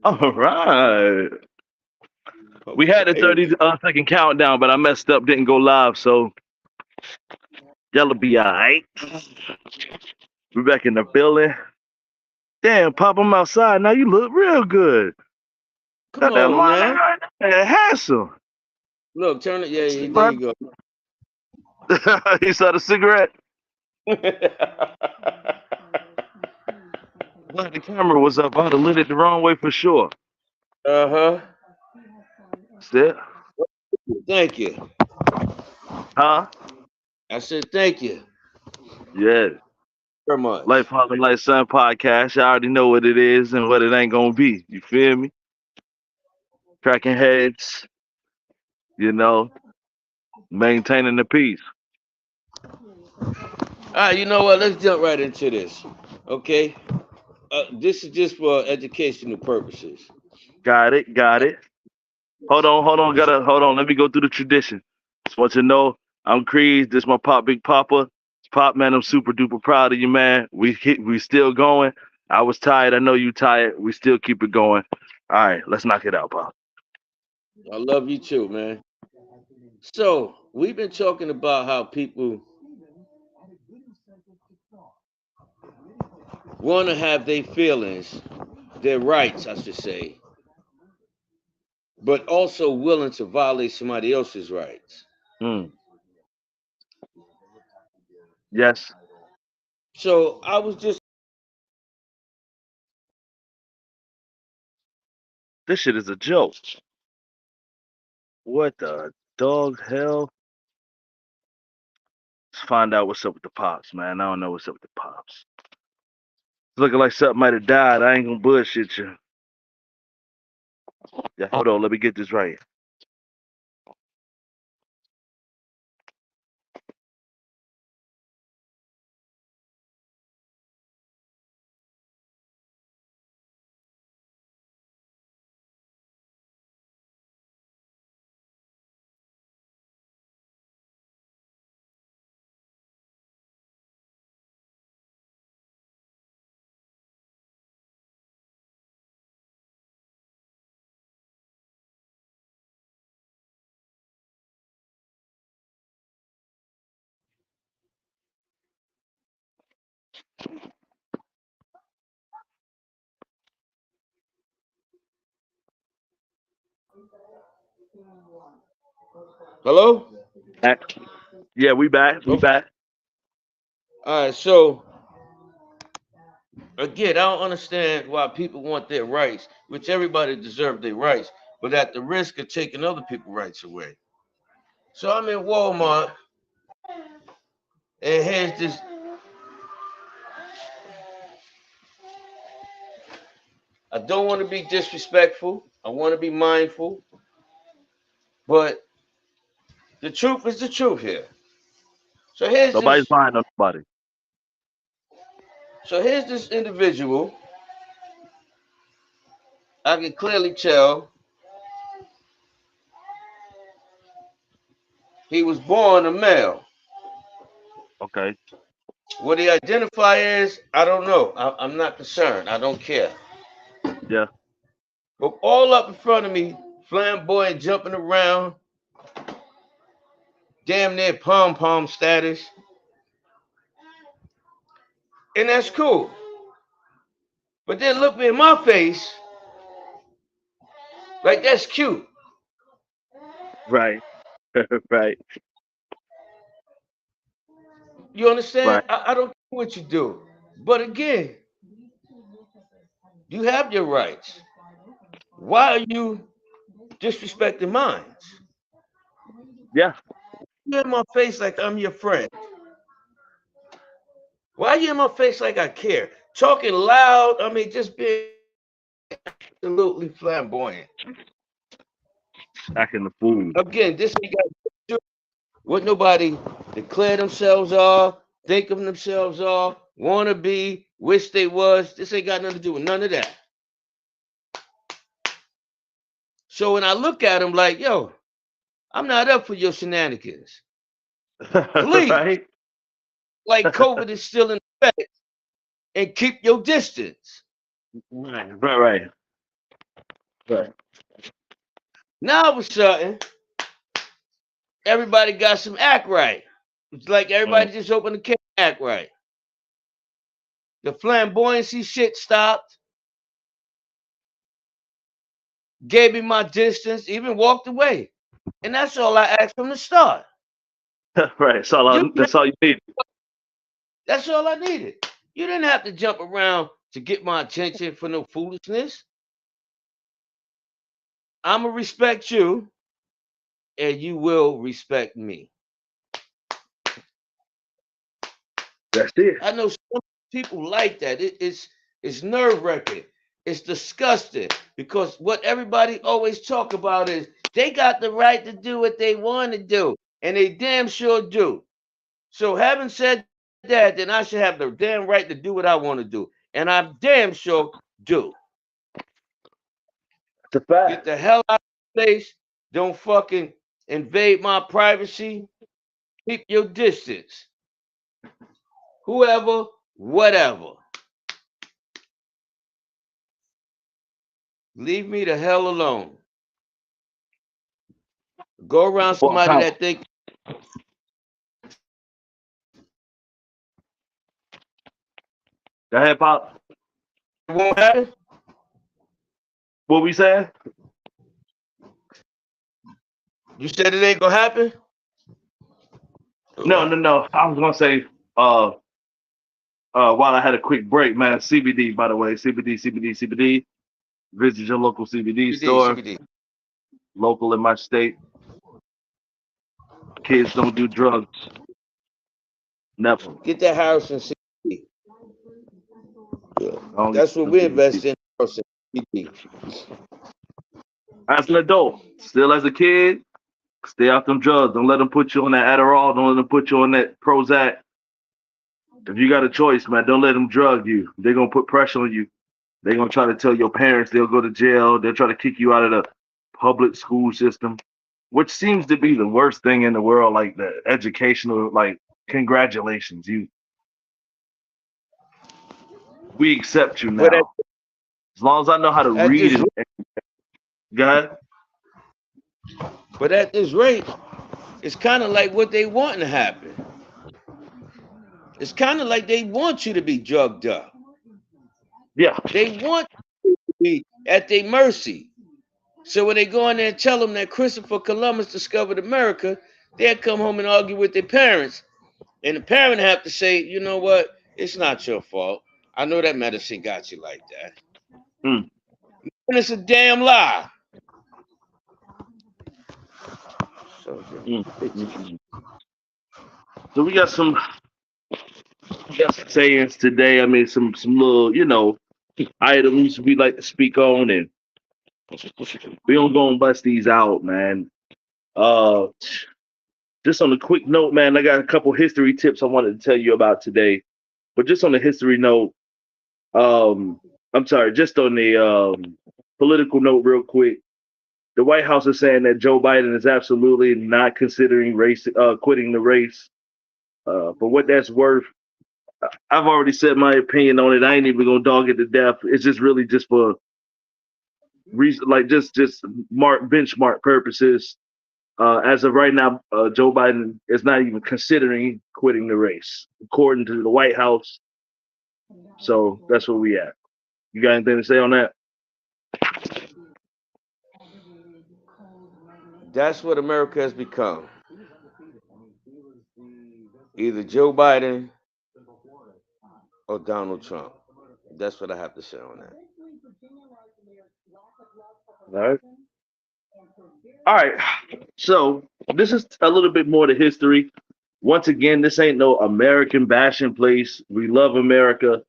All right. We had a Hey, 30-second countdown, but I messed up, didn't go live, so y'all'll be all right. We back in the building. Damn, Pop, I'm outside. Now you look real good. come Got that on, money man. right there. Handsome. Look, turn it. Yeah, yeah, there Cigarette? you go. He saw the cigarette. Glad the camera was up. I'd have lit it the wrong way for sure. Uh-huh. That's it. Thank you. Huh? I said thank you Yeah. very much. Life Father, Life Son podcast. I already know what it is and what it ain't gonna be. You feel me? Cracking heads, you know, maintaining the peace. All right, you know what? Let's jump right into this. Okay. This is just for educational purposes. Got it, got it. Hold on, gotta hold on. Let me go through the tradition. Just want you to know I'm Creed. This my pop, Big Papa. Pop man, I'm super duper proud of you, man. We still going. I was tired. I know you tired. We still keep it going. All right, let's knock it out, Pop. I love you too, man. So we've been talking about how people want to have their feelings, their rights, I should say, but also willing to violate somebody else's rights. Mm, yes, So I was just this shit is a joke. What the dog hell? Let's find out what's up with the pops, man. I don't know what's up with the pops. It's looking like something might have died. I ain't gonna bullshit you. Yeah, hold on. Let me get this right. hello. Back. Yeah, we back. We Okay. back. All right. So again, I don't understand why people want their rights, which everybody deserves their rights, but at the risk of taking other people's rights away. So I'm in Walmart, and here's this. I don't want to be disrespectful. I want to be mindful, but the truth is the truth here. So here's Nobody's this. lying on nobody. So here's this individual. I can clearly tell he was born a male. Okay. What he identify as, I don't know. I'm not concerned. I don't care. Yeah. But all up in front of me, flamboyant, jumping around, damn near pom pom status, and that's cool. But then look me in my face, like that's cute. Right. Right. You understand? Right. I don't care what you do. But again, you have your rights. Why are you disrespecting mine? Yeah. You in my face like I'm your friend. Why are you in my face like I care? Talking loud, I mean, just being absolutely flamboyant. Acting the fool. Again, this ain't got to do what nobody declare themselves are, think of themselves are, want to be, wish they was. This ain't got nothing to do with none of that. So when I look at them like, yo, I'm not up for your shenanigans. Please, Right. like COVID is still in effect and keep your distance. Right. Right. Right. Right. Now all of a sudden, everybody got some act right. It's like Mm. everybody just opened the can act right. The flamboyancy shit stopped. Gave me my distance, even walked away. And that's all I asked from the start. Right. You That's all you need. That's all I needed. You didn't have to jump around to get my attention for no foolishness. I'ma respect you and you will respect me. That's it. I know some people like that. It's nerve wracking. It's disgusting because what everybody always talk about is they got the right to do what they want to do, and they damn sure do. So having said that, then I should have the damn right to do what I want to do, and I damn sure do. It's a Get fact. the hell out of the place. Don't fucking invade my privacy. Keep your distance. Whoever, whatever. Leave me the hell alone. Go around Well, somebody that think go ahead, Pop. it won't happen. What we saying? You said it ain't gonna happen. No, no, no. I was gonna say, uh, while I had a quick break, man, CBD, by the way, CBD, CBD, CBD. Visit your local CBD CBD, store, CBD. local in my state. Kids don't do drugs. Never. Get that Harrison CBD. Yeah. I don't get That's what no we CBD. invest in. Harrison CBD. As an adult, still as a kid, stay off them drugs. Don't let them put you on that Adderall. Don't let them put you on that Prozac. If you got a choice, man, don't let them drug you. They're gonna put pressure on you. They're gonna try to tell your parents they'll go to jail. They'll try to kick you out of the public school system, which seems to be the worst thing in the world. Like the educational, like congratulations, we accept you But now. As long as I know how to at read this and God, but at this rate, it's kind of like what they want to happen. It's kind of like they want you to be drugged up. yeah, They want you to be at their mercy. So when they go in there and tell them that Christopher Columbus discovered America, they'll come home and argue with their parents. And the parent have to say, you know what? It's not your fault. I know that medicine got you like that. mm, And it's a damn lie. So, mm, mm, mm. So we got some sayings today. I mean, some little items we like to speak on, and we don't go and bust these out, man. Uh, just on a quick note, man, I got a couple history tips I wanted to tell you about today. But just on a history note, um, I'm sorry, just on the political note, real quick. The White House is saying that Joe Biden is absolutely not considering quitting the race. For what that's worth, I've already said my opinion on it. I ain't even gonna dog it to death. It's just really just for reason, like just mark benchmark purposes. As of right now, Joe Biden is not even considering quitting the race, according to the White House. So that's where we at. You got anything to say on that? that's what America has become. Either Joe Biden or Donald Trump. That's what I have to say on that. All right. All right. So this is a little bit more to history. Once again, this ain't no American bashing place. We love America.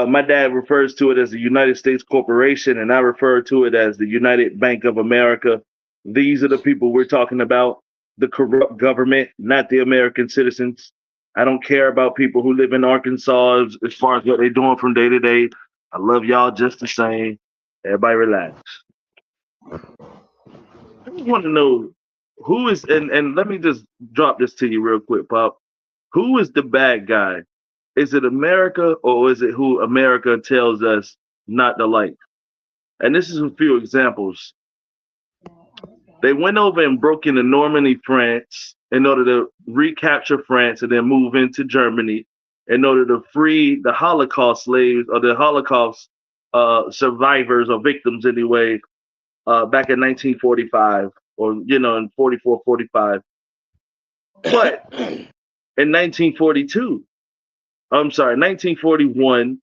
My dad refers to it as the United States Corporation, and I refer to it as the United Bank of America. These are the people we're talking about, the corrupt government, not the American citizens. I don't care about people who live in Arkansas as far as what they're doing from day to day. I love y'all just the same. Everybody relax. I just want to know who is, and let me just drop this to you real quick, Pop. Who is the bad guy? Is it America or is it who America tells us not to like? And this is a few examples. They went over and broke into Normandy, France, in order to recapture France and then move into Germany in order to free the Holocaust slaves or the Holocaust survivors or victims anyway, back in 1945 or, in 44, 45. But in 1942, I'm sorry, 1941,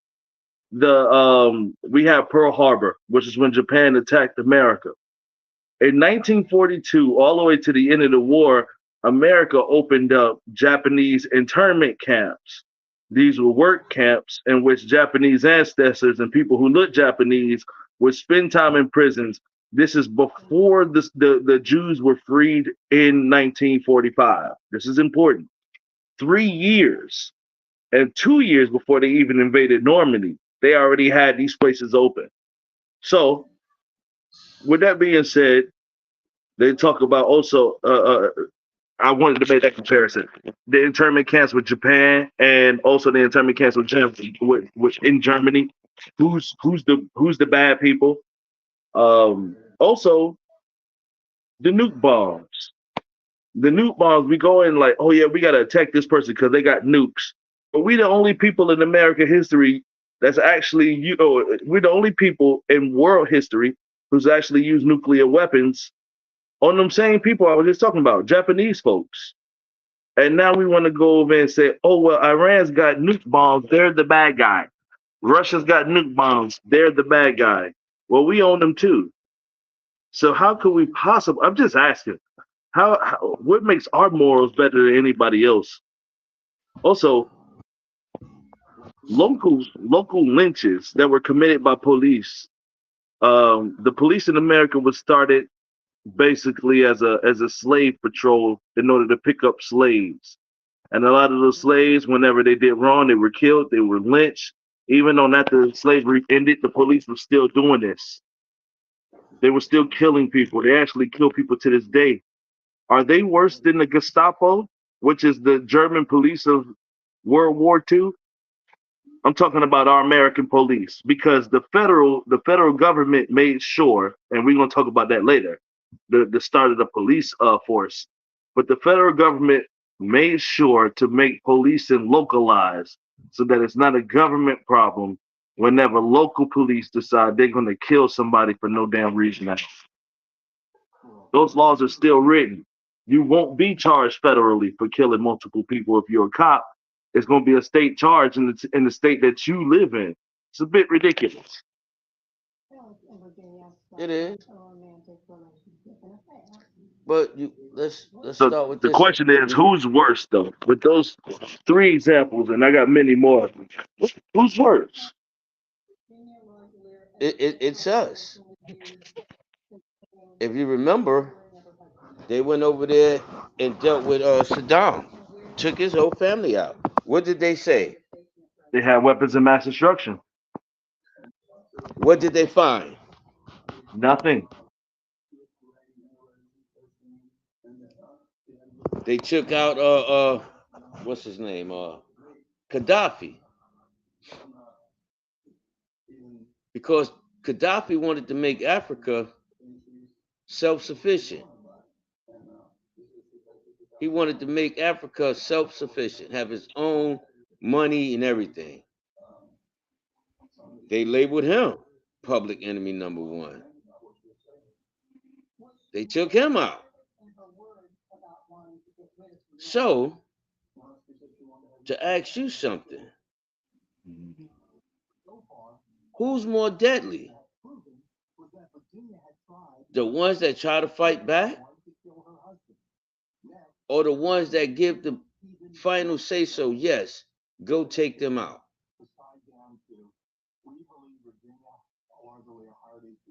we have Pearl Harbor, which is when Japan attacked America. In 1942, all the way to the end of the war, America opened up Japanese internment camps. These were work camps in which Japanese ancestors and people who looked Japanese would spend time in prisons. This is before the Jews were freed in 1945. This is important. 3 years and 2 years before they even invaded Normandy, they already had these places open. So, with that being said, they talk about also. I wanted to make that comparison: the internment camps with Japan, and also the internment camps with Germany. Which in Germany, who's the bad people? Also, the nuke bombs. The nuke bombs. We go in like, oh yeah, we gotta attack this person because they got nukes. But we the only people in American history that's actually we're the only people in world history who's actually used nuclear weapons on them same people I was just talking about, Japanese folks. And now we want to go over and say, oh, well, Iran's got nuke bombs. They're the bad guy. Russia's got nuke bombs. They're the bad guy. Well, we own them too. So how could we possibly? I'm just asking. What makes our morals better than anybody else? Also, local lynches that were committed by police. The police in America was started basically as a slave patrol in order to pick up slaves. And a lot of those slaves, whenever they did wrong, they were killed, they were lynched. Even though after slavery ended, the police were still doing this. They were still killing people. They actually kill people to this day. Are they worse than the Gestapo, which is the German police of World War II? I'm talking about our American police because the federal government made sure, and we're gonna talk about that later, the start of the police force. But the federal government made sure to make policing localized so that it's not a government problem whenever local police decide they're gonna kill somebody for no damn reason. Those laws are still written. You won't be charged federally for killing multiple people if you're a cop. It's going to be a state charge in the state that you live in. It's a bit ridiculous. It is. But let's So start with the this one. question is, who's worse though? With those three examples, and I got many more. Who's worse? It's us. If you remember, they went over there and dealt with Saddam, took his whole family out. What did they say? They had weapons of mass destruction. What did they find? Nothing. They took out what's his name? Gaddafi. Because Gaddafi wanted to make Africa self-sufficient. He wanted to make Africa self-sufficient, have his own money and everything. They labeled him public enemy number one. They took him out. So, to ask you something, who's more deadly? The ones that try to fight back or the ones that give the final say so, yes, go take them out?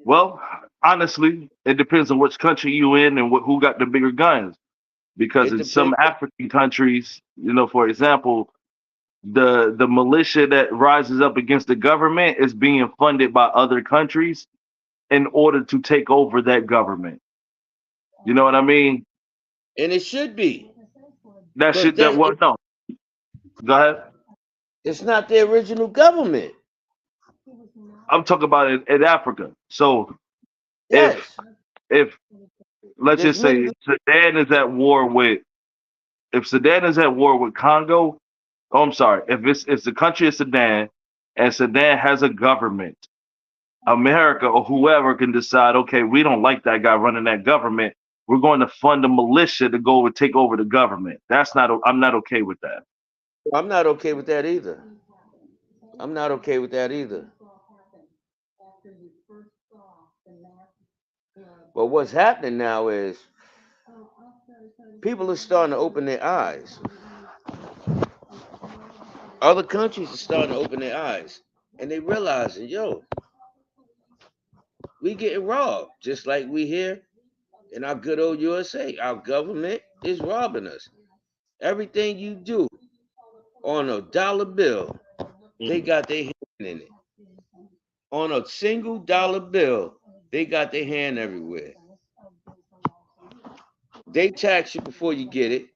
Well, honestly, it depends on which country you in and who got the bigger guns. Because It in some depends. African countries, for example, the militia that rises up against the government is being funded by other countries in order to take over that government. You know what I mean? And it should be. That Because shit that then well no. Go ahead. it's not the original government. I'm talking about in Africa. So if Yes, if let's there's just say many. Sudan is at war with if Sudan is at war with Congo, oh, I'm sorry, if the country is Sudan and Sudan has a government, America or whoever can decide, okay, we don't like that guy running that government. We're going to fund a militia to go and take over the government. That's not. I'm not okay with that. I'm not okay with that either. I'm not okay with that either. But what's happening now is people are starting to open their eyes. Other countries are starting to open their eyes, and they realizing, yo, we getting robbed, just like we here in our good old USA. Our government is robbing us. Everything you do on a dollar bill, they Mhm. got their hand in it. On a single dollar bill, they got their hand everywhere. They tax you before you get it.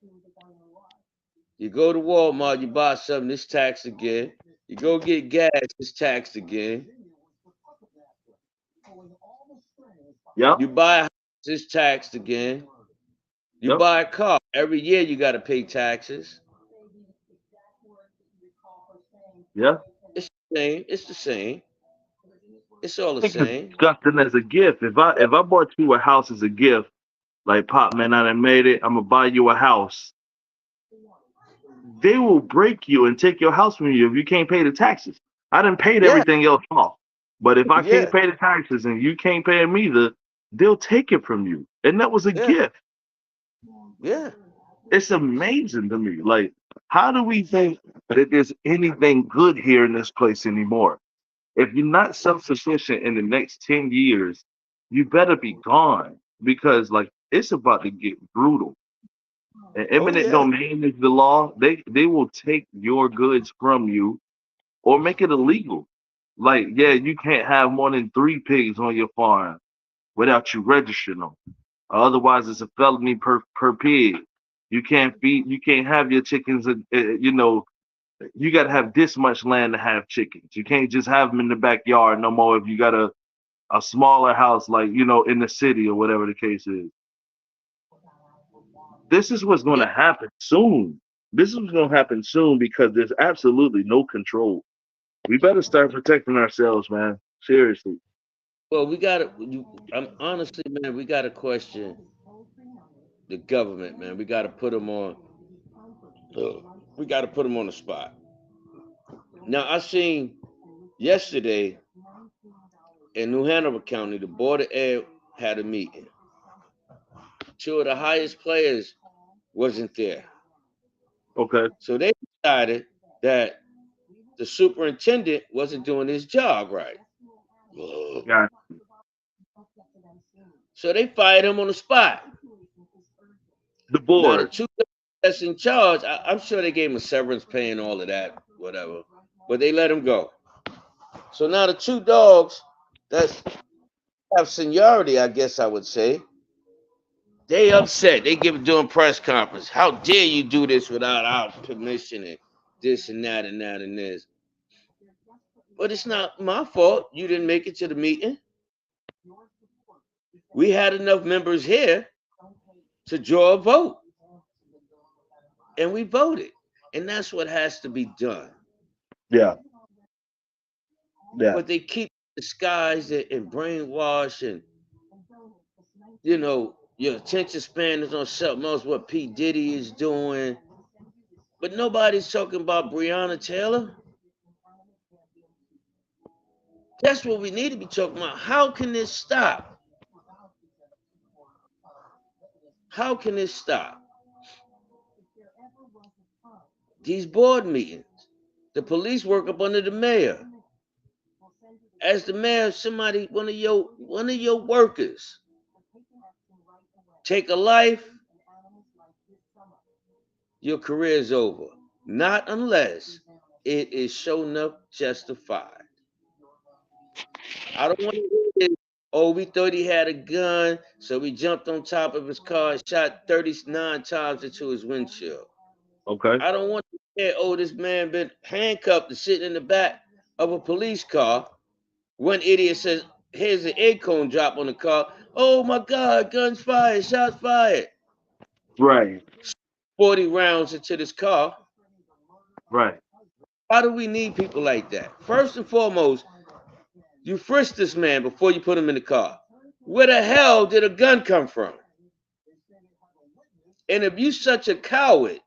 You go to Walmart, you buy something, it's taxed again. You go get gas, it's taxed again. Yep. You buy a house, it's taxed again. You Yep. buy a car, every year you got to pay taxes. Yeah. It's the same. It's the same. It's all the Think it's same. disgusting as a gift. If I bought you a house as a gift, like Pop Man, I done made it. I'm gonna buy you a house. They will break you and take your house from you if you can't pay the taxes. I done paid Yeah, everything else off, but if I can't yeah, pay the taxes and you can't pay them either, they'll take it from you. And that was a yeah, gift. yeah. It's amazing to me. Like, how do we think that there's anything good here in this place anymore? If you're not self-sufficient in the next 10 years, you better be gone because like it's about to get brutal. And Oh eminent yeah, domain is the law. They will take your goods from you or make it illegal. Like, yeah, you can't have more than 3 pigs on your farm without you registering them. Otherwise, it's a felony per pig. You can't have your chickens. You got to have this much land to have chickens. You can't just have them in the backyard no more. If you got a smaller house, like in the city or whatever the case is, this is what's going yeah. to happen soon. This is what's going to happen soon because there's absolutely no control. We better start protecting ourselves, man. Seriously. Well, we got to. I'm honestly, man, we got to question the government, man. We got to put them on. We got to put them on the spot. Now, I seen yesterday in New Hanover County, the Board of Ed had a meeting. Two of the highest players wasn't there, Okay. so they decided that the superintendent wasn't doing his job right. Yeah. So they fired him on the spot. The Now the board. two that's in charge, I'm sure they gave him a severance pay and all of that, whatever. But they let him go. So now the two dogs that have seniority, I guess I would say, they upset. They give doing press conference. How dare you do this without our permission and this and that and that and this. But it's not my fault. You didn't make it to the meeting. We had enough members here to draw a vote, and we voted. And that's what has to be done. Yeah. Yeah. But they keep disguise it and brainwash and your attention span is on something else, what P. Diddy is doing. But nobody's talking about Breonna Taylor. That's what we need to be talking about. How can this stop? How can this stop? These board meetings. The police work up under the mayor. As the mayor, somebody, one of your workers, take a life, your career is over. Not unless it is shown enough justified. I don't want to hear this. Oh, we thought he had a gun, so we jumped on top of his car and shot 39 times into his windshield. Okay. I don't want to hear, oh, this man been handcuffed and sitting in the back of a police car One idiot says, "Here's an acorn drop on the car." Oh my God! Guns fired! Shots fired! Right. 40 rounds into this car. Right. Why do we need people like that? First and foremost, you frisk this man before you put him in the car. Where the hell did a gun come from? And if you such a coward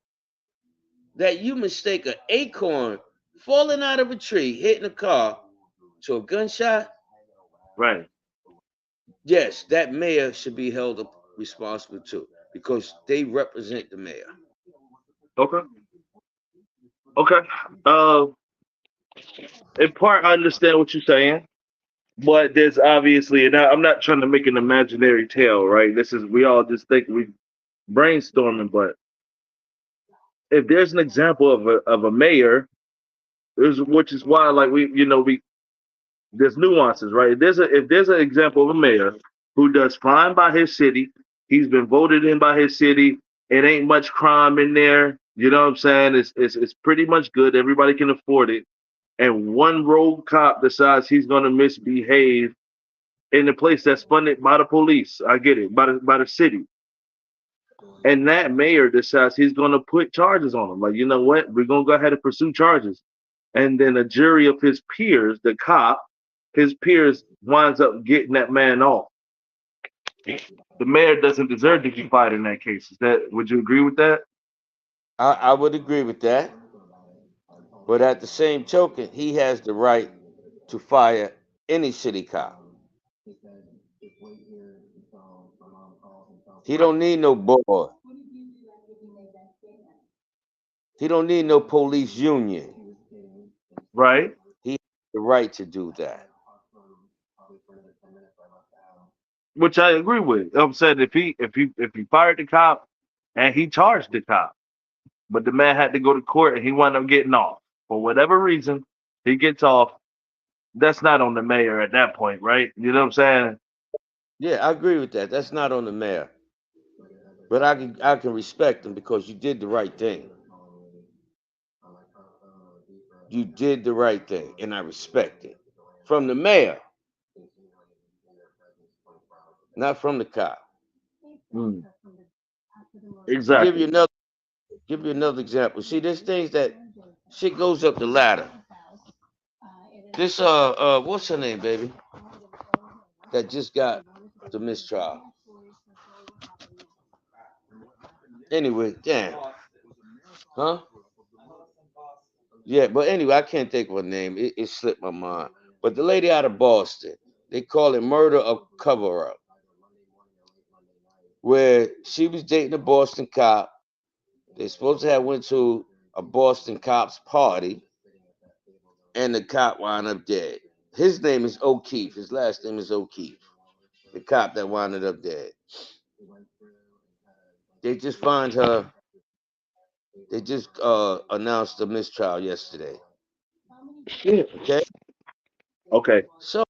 that you mistake an acorn falling out of a tree, hitting a car, to a gunshot, Right. yes, that mayor should be held responsible too because they represent the mayor. Okay. Okay. Uh, in part, I understand what you're saying, but there's obviously, and I'm not trying to make an imaginary tale, right? This is we all just think we brainstorming, but if there's an example of a mayor, there's which is why like we there's nuances, right? If there's an example of a mayor who does fine by his city, he's been voted in by his city. It ain't much crime in there. You know what I'm saying? It's pretty much good. Everybody can afford it. And one rogue cop decides he's going to misbehave in a place that's funded by the police. I get it, by the city. And that mayor decides he's going to put charges on him. Like, you know what? We're going to go ahead and pursue charges. And then a jury of his peers, the cop, his peers winds up getting that man off. The mayor doesn't deserve to be fired in that case. Is that would you agree with that? I would agree with that, but at the same token, he has the right to fire any city cop. He don't need no board. He don't need no police union. Right? He has the right to do that. Which I agree with. I'm saying if he fired the cop and he charged the cop, but the man had to go to court and he wound up getting off. For whatever reason, he gets off. That's not on the mayor at that point, right? You know what I'm saying? Yeah, I agree with that. That's not on the mayor, but I can respect him because you did the right thing. You did the right thing, and I respect it. From the mayor, not from the cop. Mm, Give you exactly. another. Give you another example. See, there's things that shit goes up the ladder. This what's her name, baby? That just got the mistrial. Anyway, damn, huh? Yeah, but anyway, I can't think of her name. It slipped my mind. But the lady out of Boston, they call it murder of cover up, where she was dating a Boston cop. They supposed to have went to a Boston cop's party, and the cop wound up dead. His name is O'Keefe. His last name is O'Keefe. The cop that wound up dead. They just find her. They just announced the mistrial yesterday. Shit. Okay, Okay. so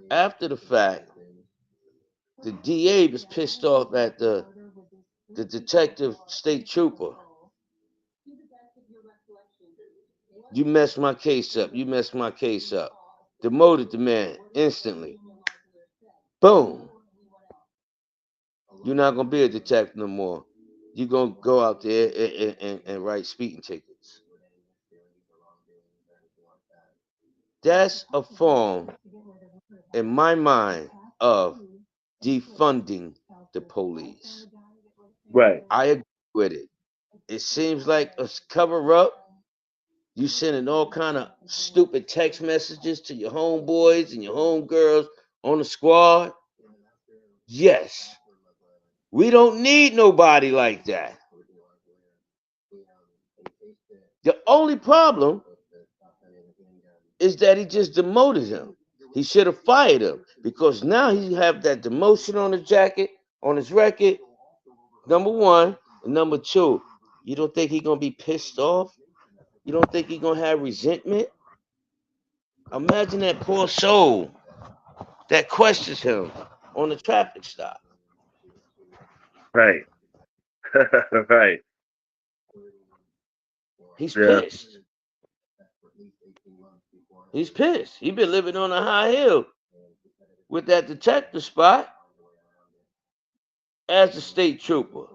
after the fact, the DA was pissed off at the detective state trooper. You messed my case up. You messed my case up. Demoted the man instantly. Boom. You're not gonna be a detective no more. You're gonna go out there and write speeding tickets. That's a form, in my mind, of defunding the police. Right. I agree with it. It seems like a cover up. You sending all kind of stupid text messages to your homeboys and your homegirls on the squad. Yes, we don't need nobody like that. The only problem is that he just demoted him. He should have fired him because now he have that demotion on his jacket, on his record. Number one, and number two, you don't think he gonna be pissed off? You don't think he gonna have resentment? Imagine that poor soul that questions him on the traffic stop. Right. Right. He's Yeah. pissed. He's pissed. He been living on a high hill with that detective spot as a state trooper.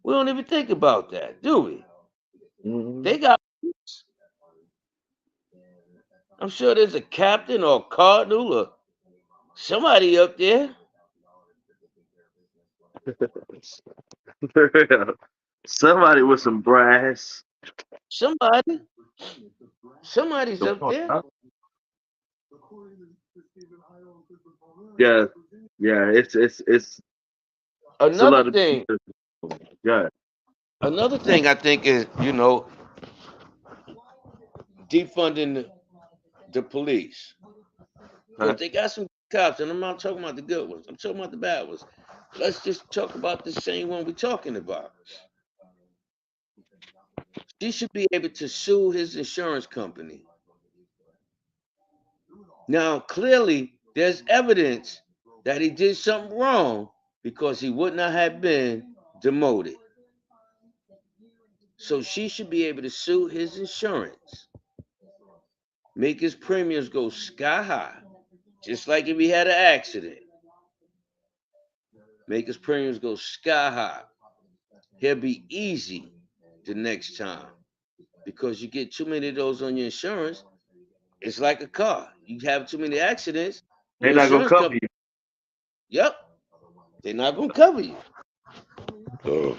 We don't even think about that, do we? Hmm. They got. I'm sure there's a captain or a cardinal or somebody up there. Somebody with some brass. Somebody. Somebody's Come up on, there. huh? Yeah, yeah. It's a Another lot of. thing. Yeah. Another thing I think is, defunding the police. Huh? Because they got some cops, and I'm not talking about the good ones. I'm talking about the bad ones. Let's just talk about the same one we're talking about. She should be able to sue his insurance company. Now, clearly, there's evidence that he did something wrong because he would not have been demoted. So she should be able to sue his insurance, make his premiums go sky high, just like if he had an accident, make his premiums go sky high. He'll be easy the next time because you get too many of those on your insurance. It's like a car. You have too many accidents, They're your not gonna insurance cover company, you. yep, they're not gonna cover you. So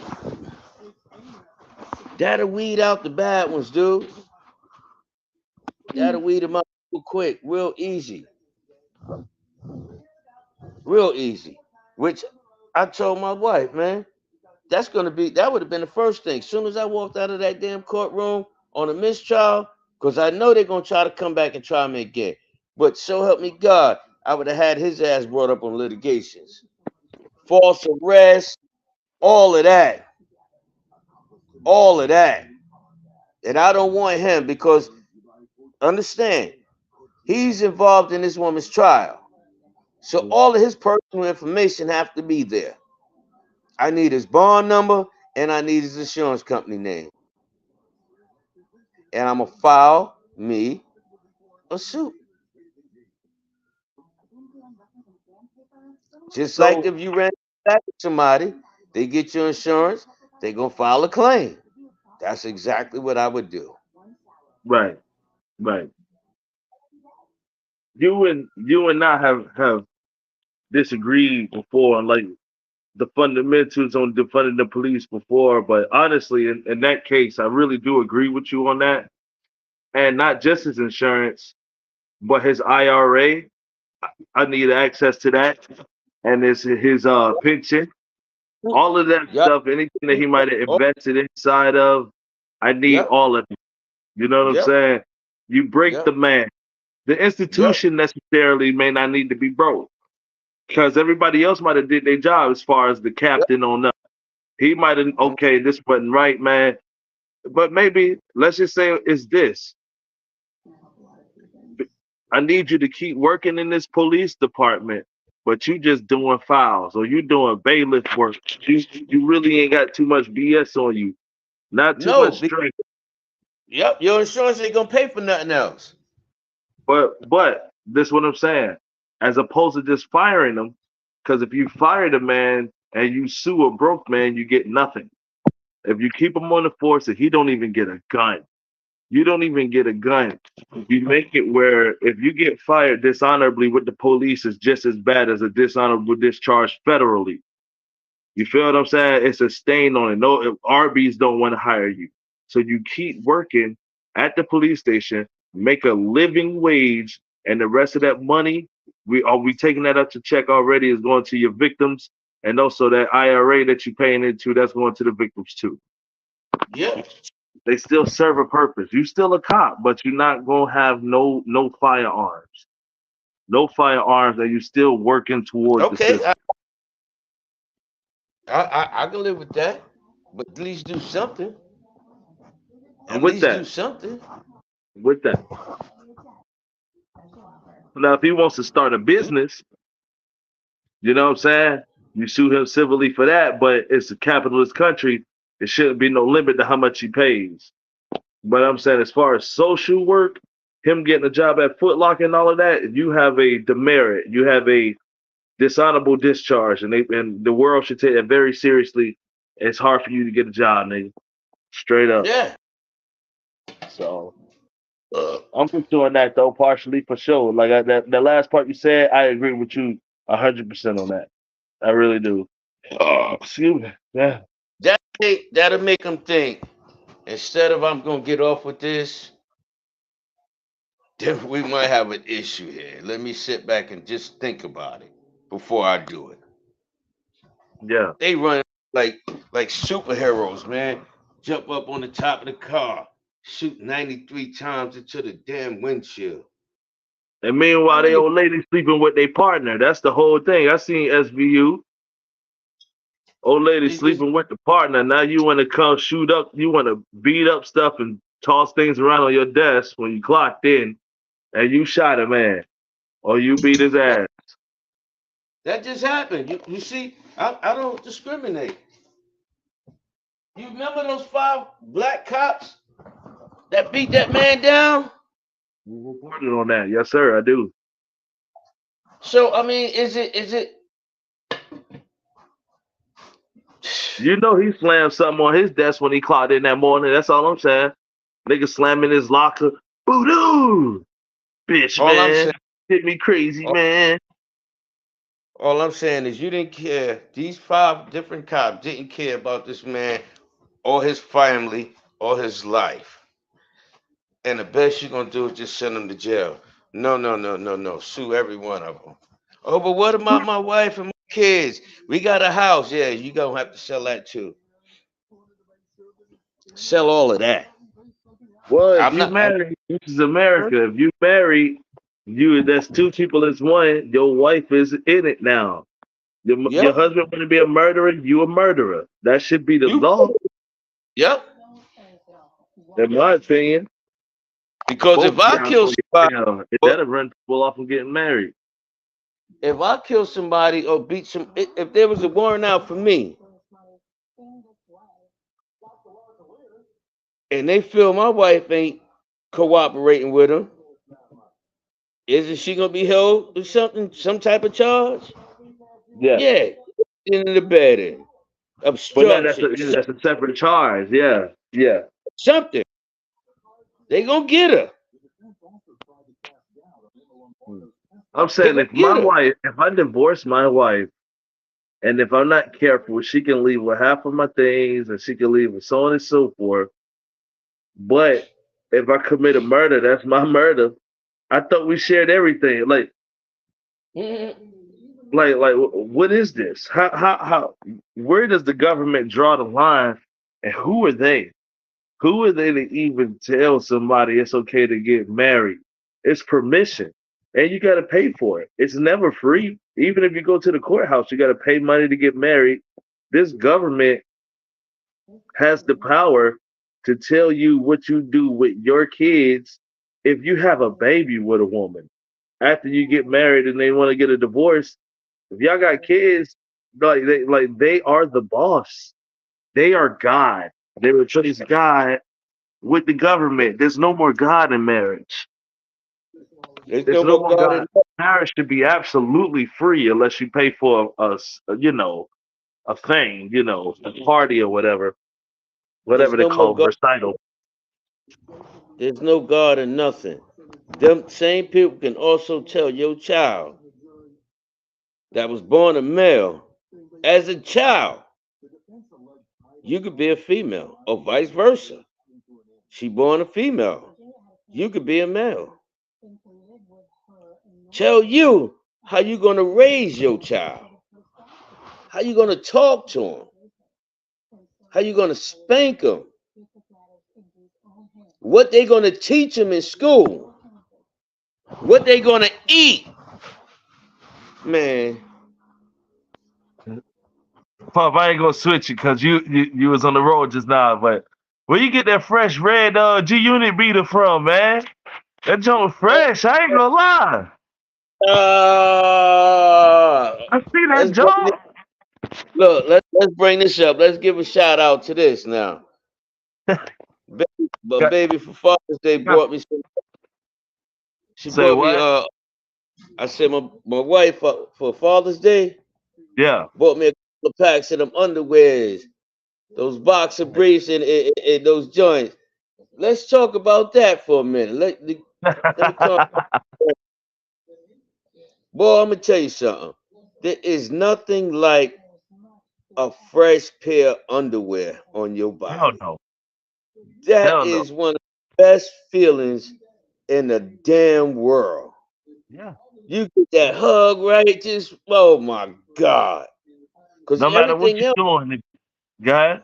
that'll weed out the bad ones, dude. That'll weed them out real quick, real easy, real easy. Which I told my wife, man, that would have been the first thing. As soon as I walked out of that damn courtroom on a mistrial, because I know they're gonna try to come back and try me again. But so help me God, I would have had his ass brought up on litigations, false arrest, all of that, all of that. And I don't want him because understand, he's involved in this woman's trial. So Mhm. all of his personal information have to be there. I need his bond number and I need his insurance company name. And I'm gonna file me a suit. Just like So if you ran back with somebody, they get your insurance, they gonna file a claim. That's exactly what I would do. right, right. You and I have disagreed before on like the fundamentals on defunding the police before, but honestly, in that case, I really do agree with you on that. And not just his insurance, but his IRA. I need access to that, and his pension, all of that Yep. stuff, anything that he might have Oh, invested inside of. I need yep. all of it. You know what I'm Yep. saying? You break the Yep. man. The Yep. institution necessarily may not need to be broke because everybody else might have did their job as far as the Yep. captain on up. He might have Mm. okay, this wasn't right, man. But maybe let's just say it's this. I need you to keep working in this police department, but you just doing files or you doing bailiff work. You really ain't got too much BS on you. Not too No. much strength. Yep. Your insurance ain't gonna pay for nothing else. But this what I'm saying. As opposed to just firing them, because if you fire the man and you sue a broke man, you get nothing. If you keep him on the force and he don't even get a gun, you don't even get a gun. You make it where if you get fired dishonorably with the police, is just as bad as a dishonorable discharge federally. You feel what I'm saying? It's a stain on it. No, Arby's don't want to hire you. So you keep working at the police station, make a living wage, and the rest of that money, we taking that up to check already is going to your victims, and also that IRA that you're paying into, that's going to the victims too. Yep. They still serve a purpose. You still a cop, but you're not gonna have no firearms, no firearms, and you still working towards the Okay. system. I can live with that, but at least do something. And At with least do that, something. with that, now if he wants to start a Do business, you know what I'm saying? You sue him civilly for that, but it's a capitalist country. It shouldn't be no limit to how much he pays. But I'm saying, as far as social work, him getting a job at Foot Locker and all of that, you have a demerit. You have a dishonorable discharge, and the world should take that very seriously. It's hard for you to get a job, nigga. Straight up. Yeah. So I'm just doing that though, partially for sure. Like that, the last part you said, I agree with you 100% on that. I really do. Oh, excuse me. Yeah. That'll make them think. Instead of I'm gonna get off with this, then we might have an issue here. Let me sit back and just think about it before I do it. Yeah. They run like like superheroes, man. Jump up on the top of the car, shoot 93 times into the damn windshield. And How meanwhile, they many old lady sleeping with their partner. That's the whole thing. I seen SVU. Old lady is sleeping with the partner. Now you want to come shoot up. You want to beat up stuff and toss things around on your desk when you clocked in and you shot a man or you beat his that, ass. that just happened? You see, I don't discriminate. You remember those 5 black cops that beat that man down? You reported on that. Yes, sir. I do. So I mean, is it You know he slammed something on his desk when he clocked in that morning. That's all I'm saying. Nigga slamming his locker. Boo-doo! Bitch, all I'm man. saying? Hit me crazy, man. All I'm saying is you didn't care. These 5 different cops didn't care about this man or his family or his life. And the best you're gonna do is just send him to jail. No, no, no, no, no. Sue every one of them. Oh, but what about my wife and my kids? We got a house. Yeah, you gonna have to sell that too. Sell all of that. Well, if I'm you not. I'm, married, this is America. If you married, you that's two people as one. Your wife is in it now. Your yep. husband want to be a murderer. You a murderer. That should be the You. law, Yep. in my opinion. Because Both if I sides kill gonna get somebody, down. That'll run people off from getting married. if I kill somebody or beat some, if there was a warrant out for me, and they feel my wife ain't cooperating with them, isn't she gonna be held with something, some type of charge? Yeah, Yeah, in the bed, in but no, obstruction, that's a separate charge. Yeah, yeah. something. They gonna get her. I'm They saying gonna get her. if I divorce my wife, and if I'm not careful, she can leave with half of my things, and she can leave with so on and so forth. But if I commit a murder, that's my murder. I thought we shared everything. Mhm. What is this? How? Where does the government draw the line? And who are they? Who are they to even tell somebody it's okay to get married? It's permission, and you got to pay for it. It's never free. Even if you go to the courthouse, you got to pay money to get married. This government has the power to tell you what you do with your kids if you have a baby with a woman after you get married and they want to get a divorce. If y'all got kids, they are the boss. They are God. They replace God with the government. There's no more God in marriage. There's There's no no more more God God. in. Marriage should be absolutely free unless you pay for a thing, a party or whatever There's they no more call God. recital. There's no God in nothing. Them same people can also tell your child that was born a male as a child, you could be a female, or vice versa. She born a female, you could be a male. Tell you how you gonna raise your child, how you gonna talk to him, how you gonna spank him, what they gonna teach him in school, what they gonna eat. Man, Puff, I ain't gonna switch it because you was on the road just now, but where you get that fresh red G Unit beater from, man? That joint fresh. I ain't gonna lie. uh, I see that let's bring joint. this, look. Let's bring this up. Let's give a shout out to this now. But Got, baby, for Father's Day got brought me some. She Say bought me. what? I said my wife for Father's Day Yeah. bought me a couple of packs of them underwears, those boxer briefs, and those joints. Let's talk about that for a minute. Let me come. Boy, I'm gonna tell you something. There is nothing like a fresh pair of underwear on your Hell body. no. That Hell no. is one of the best feelings in the damn world. Yeah. You get that hug, right? Just oh my God. Because No matter what you're doing, guys.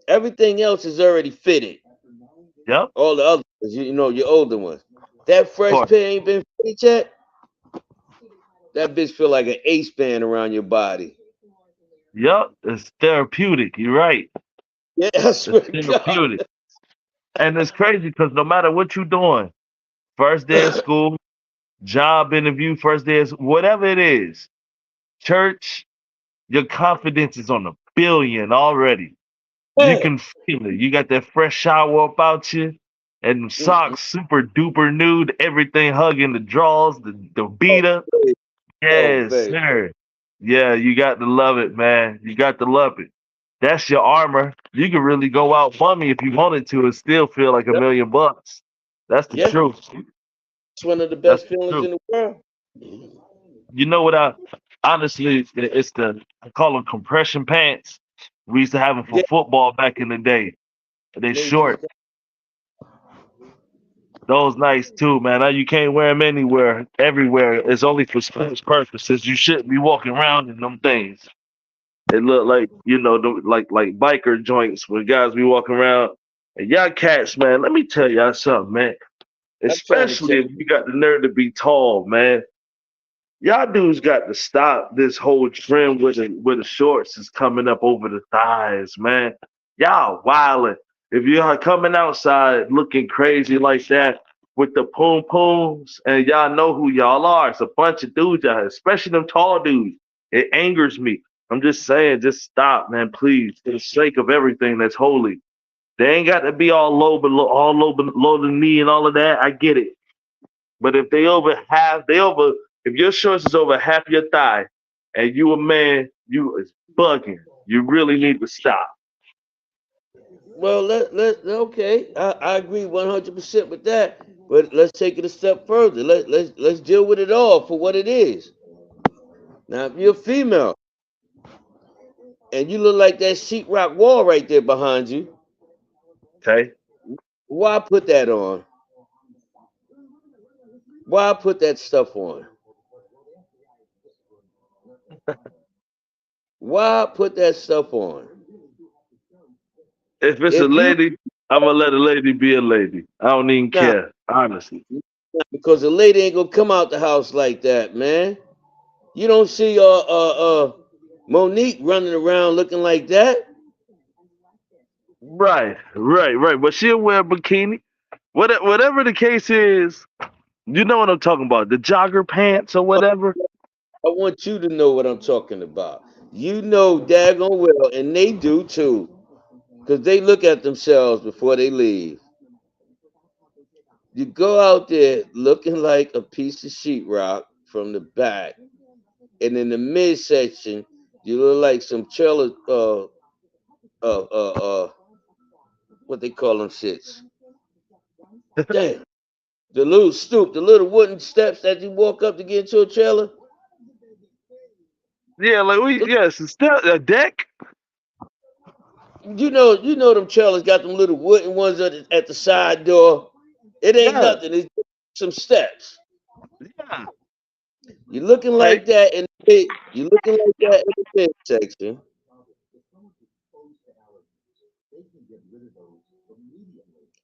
everything else is already fitted. Yep. Of All the other ones, you know, your older ones. That fresh course. pair ain't been fitted yet. That bitch feel like an ace band around your body. Yep. It's therapeutic. You're right. Yeah, I It's swear to God. therapeutic. And it's crazy because no matter what you're doing, first day of school, job interview, first day of whatever it is, church, your confidence is on a billion already. You Yeah. can feel it. You got that fresh shower about you, and them Mm-mm. socks super duper nude, everything hugging the drawers, the Oh, beater. babe. Oh, Yes, babe. sir. Yeah, you got to love it, man. You got to love it. That's your armor. You can really go out bummy if you wanted to and still feel like a Yep. million bucks. That's the Yeah. truth. It's one of the That's best the feelings truth. in the world. You know what? I honestly, it's the I call them compression pants. We used to have them for Yeah, football back in the day. They made you short. stand. Those nice too, man. Now you can't wear them anywhere, everywhere. It's only for sports purposes. You shouldn't be walking around in them things. They look like like biker joints when guys be walking around. And y'all cats, man. Let me tell y'all something, man. I'm trying to tell Especially if you got the nerve to be tall, man. Y'all dudes got to stop this whole trend with the shorts is coming up over the thighs, man. Y'all wildin'. If you're coming outside looking crazy like that with the poom pooms, and y'all know who y'all are, it's a bunch of dudes out here, especially them tall dudes. It angers me. I'm just saying, just stop, man, please, for the sake of everything that's holy. They ain't got to be all over, low the knee and all of that. I get it. But if if your shorts is over half your thigh and you a man, you is bugging. You really need to stop. well, let okay. I agree 100% with that. But let's take it a step further. Let's deal with it all for what it is. Now, if you're a female and you look like that sheetrock wall right there behind you, Okay? why put that on? Why put that stuff on? Why put that stuff on? If it's a If you lady, I'm gonna let a lady be a lady. I don't even now care, honestly. because a lady ain't gonna come out the house like that, man. You don't see Monique running around looking like that. Right, right. But she'll wear a bikini. Whatever the case is, you know what I'm talking about. The jogger pants or whatever. I want you to know what I'm talking about. You know daggone well, and they do too, because they look at themselves before they leave. You go out there looking like a piece of sheetrock from the back, and in the midsection, you look like some trailer, uh, uh, uh, what they call them shits. Damn, the little stoop, the little wooden steps that you walk up to get into a trailer. Yeah, like yes, it's still a deck. You know them trailers got them little wooden ones at the side door. It ain't Yeah, nothing. It's just some steps. yeah. You looking Okay. like that in the mid, you looking like that in the midsection.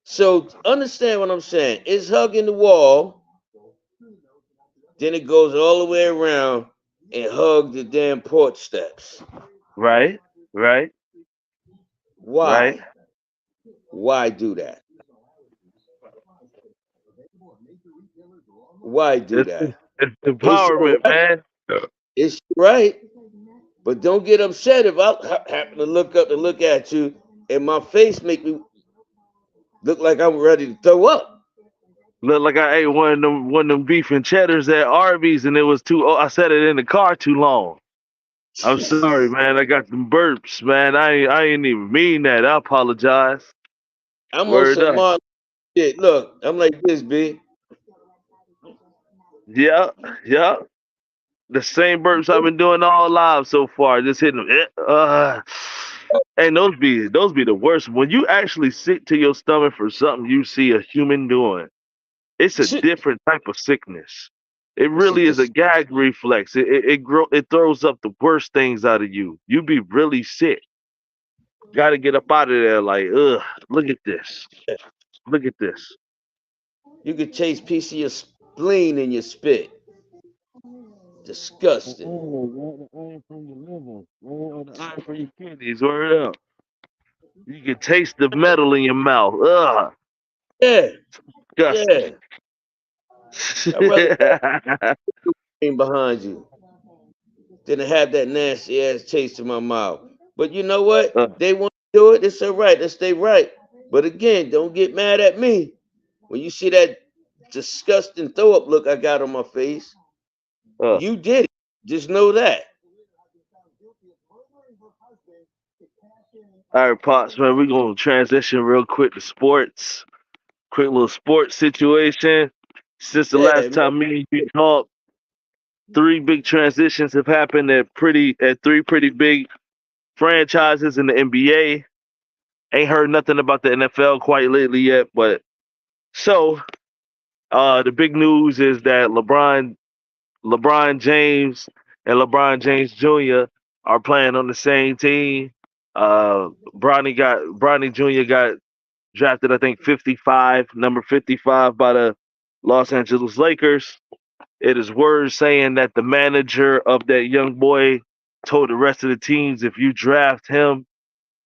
So understand what I'm saying. It's hugging the wall, then it goes all the way around and hug the damn porch steps. Right, right, right. Why? Why do that? Why do It's, that? it's It's your empowerment, right. man. It's your right. But don't get upset if I happen to look up and look at you and my face make me look like I'm ready to throw up. Looked like I ate one of them beef and cheddars at Arby's, and it was too. Oh, I said it in the car too long. I'm sorry, man. I got them burps, man. I ain't even mean that. I apologize. I'm on Word some up. Martin shit. Look, I'm like this, B. Yeah, yeah. The same burps I've been doing all live so far. Just hitting them. And those be the worst. When you actually sick to your stomach for something you see a human doing, it's a Shit. different type of sickness. It This is really is a this. gag reflex. It throws up the worst things out of you. You be really sick. Got to get up out of there. Like, ugh, look at this. Look at this. You could taste piece of your spleen in your spit. Disgusting. The iron from your liver, the iron from your kidneys. Word up. You can taste the metal in your mouth. Ugh, Yeah, disgusting. yeah. I'd rather be behind you than to have that nasty ass taste in my mouth. But you know what? uh, They want to do it. It's all right. Let's stay right. But again, don't get mad at me when you see that disgusting throw up look I got on my face. uh. You did it. Just know that. All right, Pops, man, we're going to transition real quick to sports. Quick little sports situation. Since the Yeah, last man. time me and you talked, three big transitions have happened at three pretty big franchises in the NBA. Ain't heard nothing about the NFL quite lately yet, but so the big news is that LeBron James and LeBron James Jr. are playing on the same team. Bronny Jr. got drafted, I think, 55, number 55 by the Los Angeles Lakers. It is word saying that the manager of that young boy told the rest of the teams, if you draft him,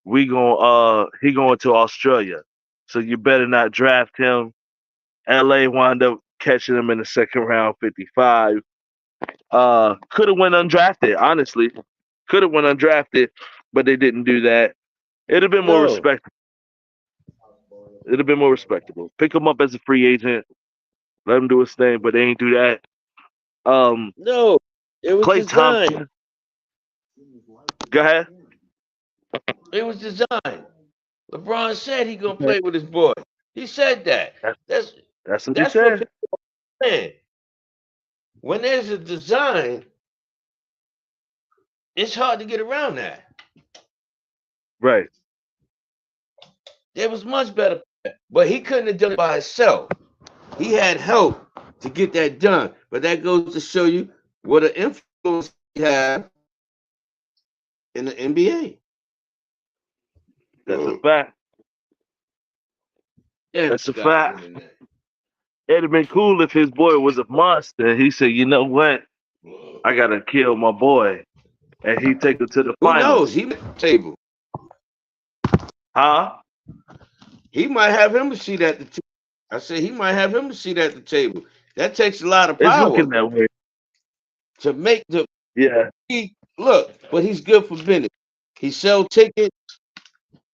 he going to Australia. So you better not draft him. LA wound up catching him in the second round, 55. Could have went undrafted, honestly. Could have went undrafted, but they didn't do that. It'd have been more No, respect. It'd have been more respectable. Pick him up as a free agent, let him do his thing, but they ain't do that. Um, no. It was Clay designed. Thompson, go ahead. It was designed. LeBron said he gonna play with his boy. He said that. That's, That's that's what he that's what said. people saying. When there's a design, it's hard to get around that. Right. There was much better, but he couldn't have done it by himself. He had help to get that done. But that goes to show you what an influence he have in the NBA. That's a fact. Damn, That's a Scott fact. internet. It'd have been cool if his boy was a monster. He said, you know what? I gotta kill my boy. And he take him to the Who knows? finals. He might have a table. Huh? He might have him a seat at the table. I said he might have him a seat at the table. That takes a lot of It's power looking that way. to make the Yeah. look, but he's good for business. He sell tickets,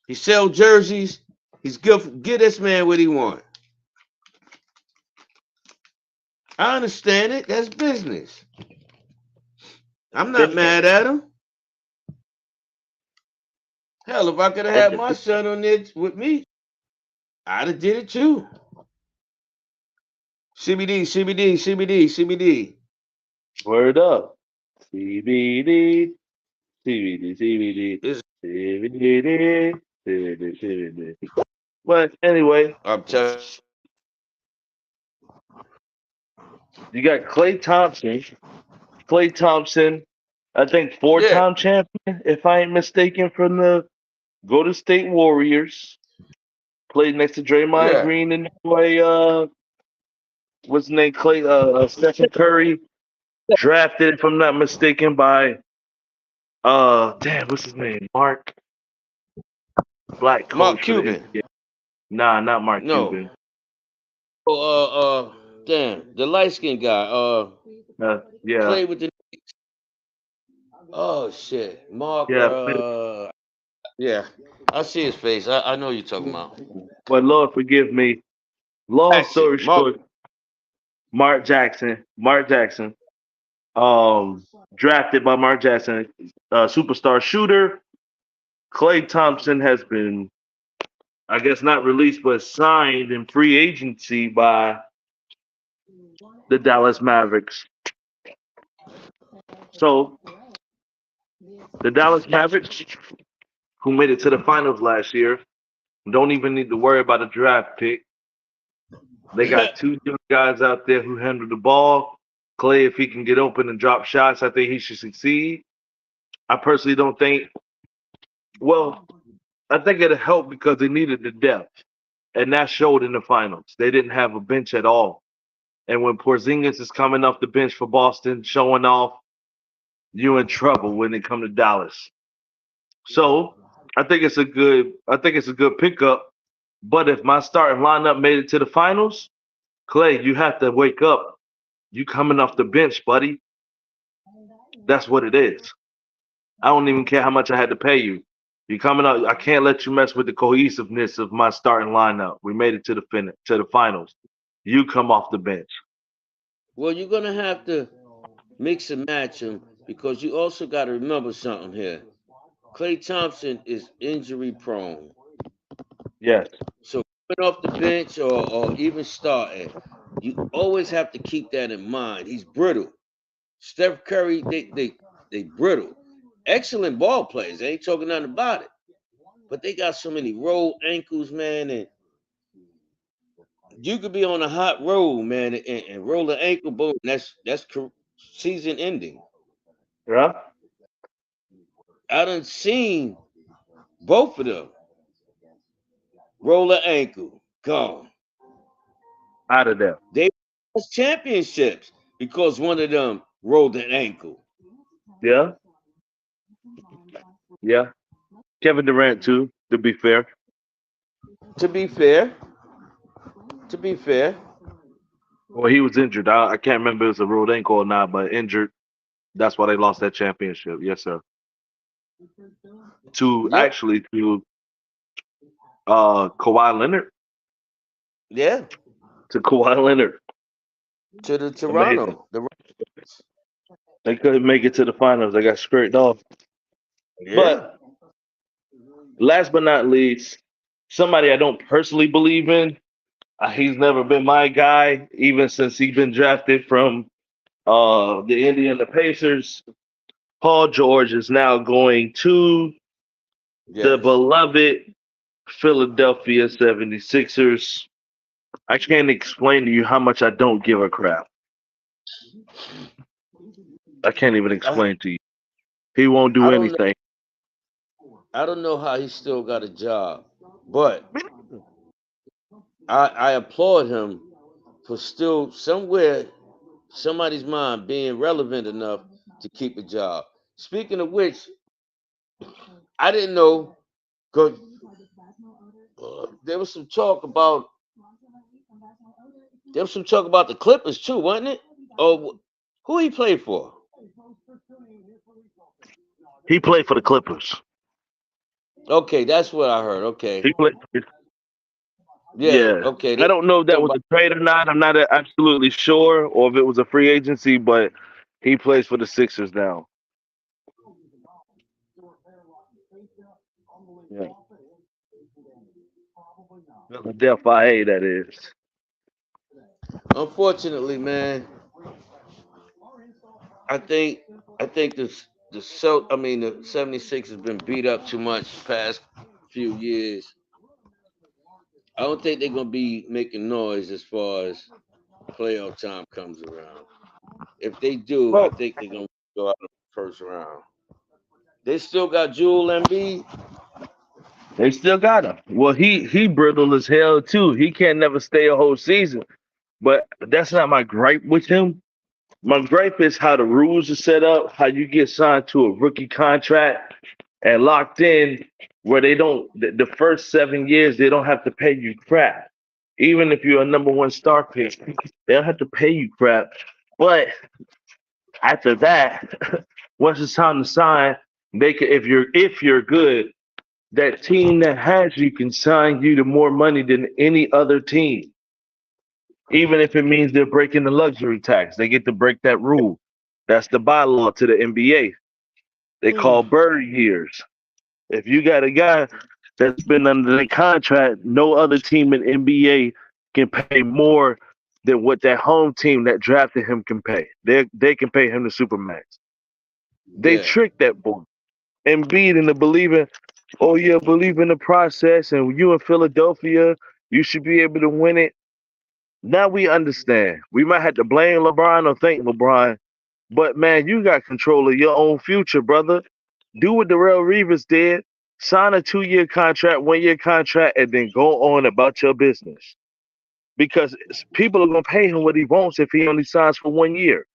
he sell jerseys. He's good for get this man what he want. I understand it. That's business. I'm not mad at him. Hell, if I could have had my son on there with me, I'd have did it too. CBD, CBD, CBD, CBD. Word up. CBD, CBD, CBD, It's, CBD, CBD, CBD. But anyway, I'm telling you got Clay Thompson. Clay Thompson, I think yeah, four-time champion, if I ain't mistaken, from the Golden State Warriors. Played next to Draymond yeah. Green and boy, what's his name? Stephen Curry. Drafted, if I'm not mistaken, by damn, what's his name? Mark, black Mark coach for the Cuban. NBA. Nah, not Mark No. Cuban. Damn, the light skinned guy. Yeah, Played with the. Oh shit, Mark. yeah. Yeah, I see his face. I know you're talking about. But Lord forgive me. Long Jackson. story Mark short. Mark Jackson, um, drafted by Mark Jackson, superstar shooter. Klay Thompson has been, I guess, not released, but signed in free agency by the Dallas Mavericks. So the Dallas Mavericks, who made it to the finals last year, don't even need to worry about a draft pick. They got two young guys out there who handle the ball. Clay, if he can get open and drop shots, I think he should succeed. I personally don't think, well, I think it'll help because they needed the depth. And that showed in the finals. They didn't have a bench at all. And when Porzingis is coming off the bench for Boston, showing off, you're in trouble when it comes to Dallas. So I think it's a good pickup. But if my starting lineup made it to the finals, Clay, you have to wake up. You coming off the bench, buddy. That's what it is. I don't even care how much I had to pay you. You coming up. I can't let you mess with the cohesiveness of my starting lineup. We made it to the finals. You come off the bench. Well, you're gonna have to mix and match them because you also got to remember something here. Clay Thompson is injury prone, Yes. so coming off the bench or even starting, you always have to keep that in mind. He's brittle. Steph Curry, they brittle. Excellent ball players. They ain't talking nothing about it. But they got so many rolled ankles, man, and you could be on a hot roll, man, and roll an ankle bone. That's season ending. Yeah. I done seen both of them roll an ankle, gone. Out of there. They lost championships because one of them rolled an ankle. Yeah. Yeah. Kevin Durant too. To be fair. To be fair, to be fair, Well, he was injured. I can't remember if it was a rolled ankle or not, but injured. That's why they lost that championship. Yes, sir. To yep, actually to Kawhi Leonard. yeah, To Kawhi Leonard. to the Amazing. Toronto, the They couldn't make it to the finals. They got scraped off. yeah, But last but not least, somebody I don't personally believe in. He's never been my guy, even since he's been drafted from the Indiana Pacers. Paul George is now going to the yes. beloved Philadelphia 76ers. I can't explain to you how much I don't give a crap. I can't even I, explain to you. He won't I do don't know. anything. I don't know how he still got a job, but I applaud him for still somewhere somebody's mind being relevant enough to keep a job. Speaking of which, I didn't know because there was some talk about the Clippers too, wasn't it? Oh, who he played for? He played for the Clippers. Okay, that's what I heard. Okay, He played. yeah, Yeah. okay. I don't know if that Talking was about, a trade or not. I'm not absolutely sure, or if it was a free agency, but he plays for the Sixers now. Yeah. Philadelphia, that is. unfortunately, man, I think I think the 76 has been beat up too much the past few years. I don't think they're gonna be making noise as far as playoff time comes around. If they do, I Well, think they're gonna go out in the first round. They still got Jewel Embiid. they still got him. Well, he brittle as hell too. He can't never stay a whole season. But that's not my gripe with him. My gripe is how the rules are set up, how you get signed to a rookie contract and locked in where they don't the first 7 years they don't have to pay you crap. Even if you're a number one star pick, they don't have to pay you crap. But after that, once it's time to sign, they can if you're good, that team that has you can sign you to more money than any other team. Even if it means they're breaking the luxury tax, they get to break that rule. That's the bylaw to the NBA. They call bird years. If you got a guy that's been under the contract, no other team in NBA can pay more than what that home team that drafted him can pay. They can pay him the supermax. They Yeah. tricked that boy. Embiid into believing, oh yeah, believe in the process, and you in Philadelphia, you should be able to win it. Now we understand. We might have to blame LeBron or thank LeBron, but man, you got control of your own future, brother. Do what Darrell Reeves did. Sign a 2-year contract, 1-year contract, and then go on about your business. Because people are gonna pay him what he wants if he only signs for 1 year.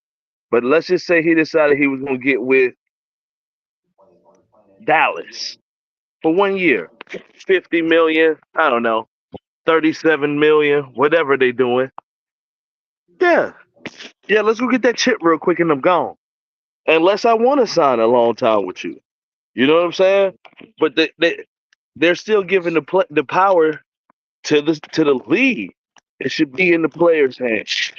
But let's just say he decided he was gonna get with Dallas for 1 year, 50 million. I don't know, 37 million, whatever they doing. Yeah, yeah. Let's go get that chip real quick, and I'm gone. Unless I want to sign a long time with you. You know what I'm saying? But they're still giving the power to the league. It should be in the players' hands.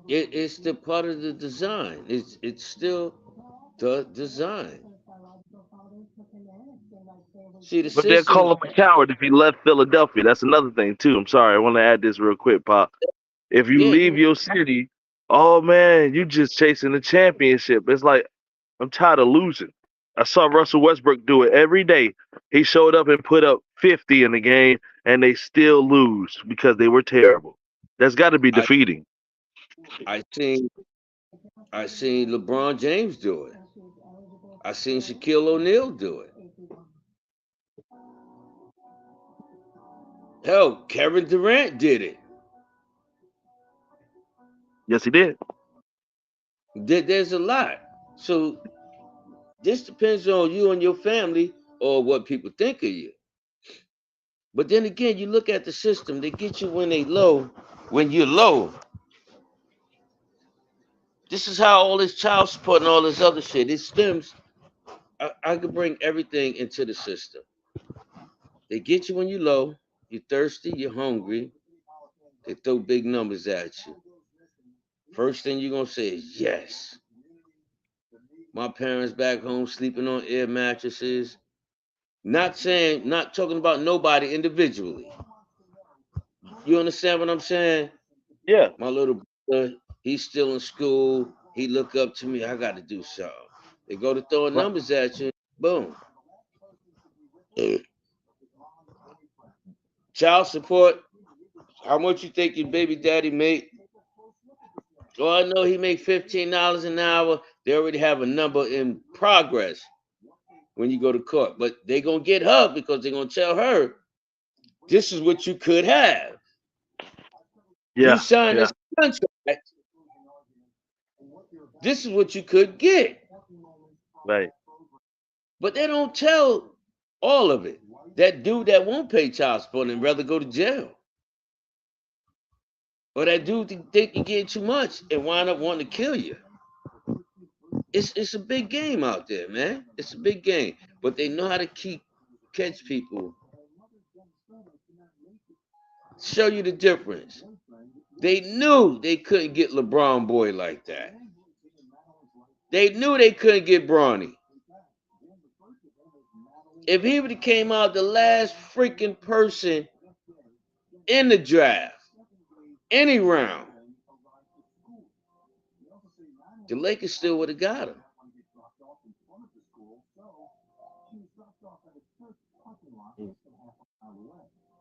It's the part of the design. It's still the design. See, the But they'll system. call him a coward if he left Philadelphia. That's another thing too. I'm sorry. I want to add this real quick, Pop. If you Yeah, leave your city, oh man, you just chasing the championship. It's like I'm tired of losing. I saw Russell Westbrook do it every day. He showed up and put up 50 in the game, and they still lose because they were terrible. That's got to be I defeating. I seen I seen LeBron James do it. I seen Shaquille O'Neal do it. Hell, Kevin Durant did it. Yes, he did. There's a lot. So this depends on you and your family or what people think of you. But then again, you look at the system. They get you when they low. When you're low, this is how all this child support and all this other shit. It stems. I could bring everything into the system. They get you when you're low. You're thirsty. You're hungry. They throw big numbers at you. First thing you're gonna say is yes. My parents back home sleeping on air mattresses. Not saying, not talking about nobody individually. You understand what I'm saying? Yeah. My little brother, he's still in school. He look up to me. I got to do something. They go to throwing Right. numbers at you. Boom. Child support. How much you think your baby daddy make? Oh, I know he make $15 an hour. They already have a number in progress when you go to court, but they gonna get her because they're gonna tell her this is what you could have. You Yeah. signed Yeah. this contract. This is what you could get. Right. But they don't tell all of it. That dude that won't pay child support and rather go to jail. Or that dude think you get too much and wind up wanting to kill you. It's a big game out there, man. It's a big game. But they know how to catch people, show you the difference. They knew they couldn't get LeBron boy like that. They knew they couldn't get Bronny. If he would have came out the last freaking person in the draft, any round, the Lakers still would have got him.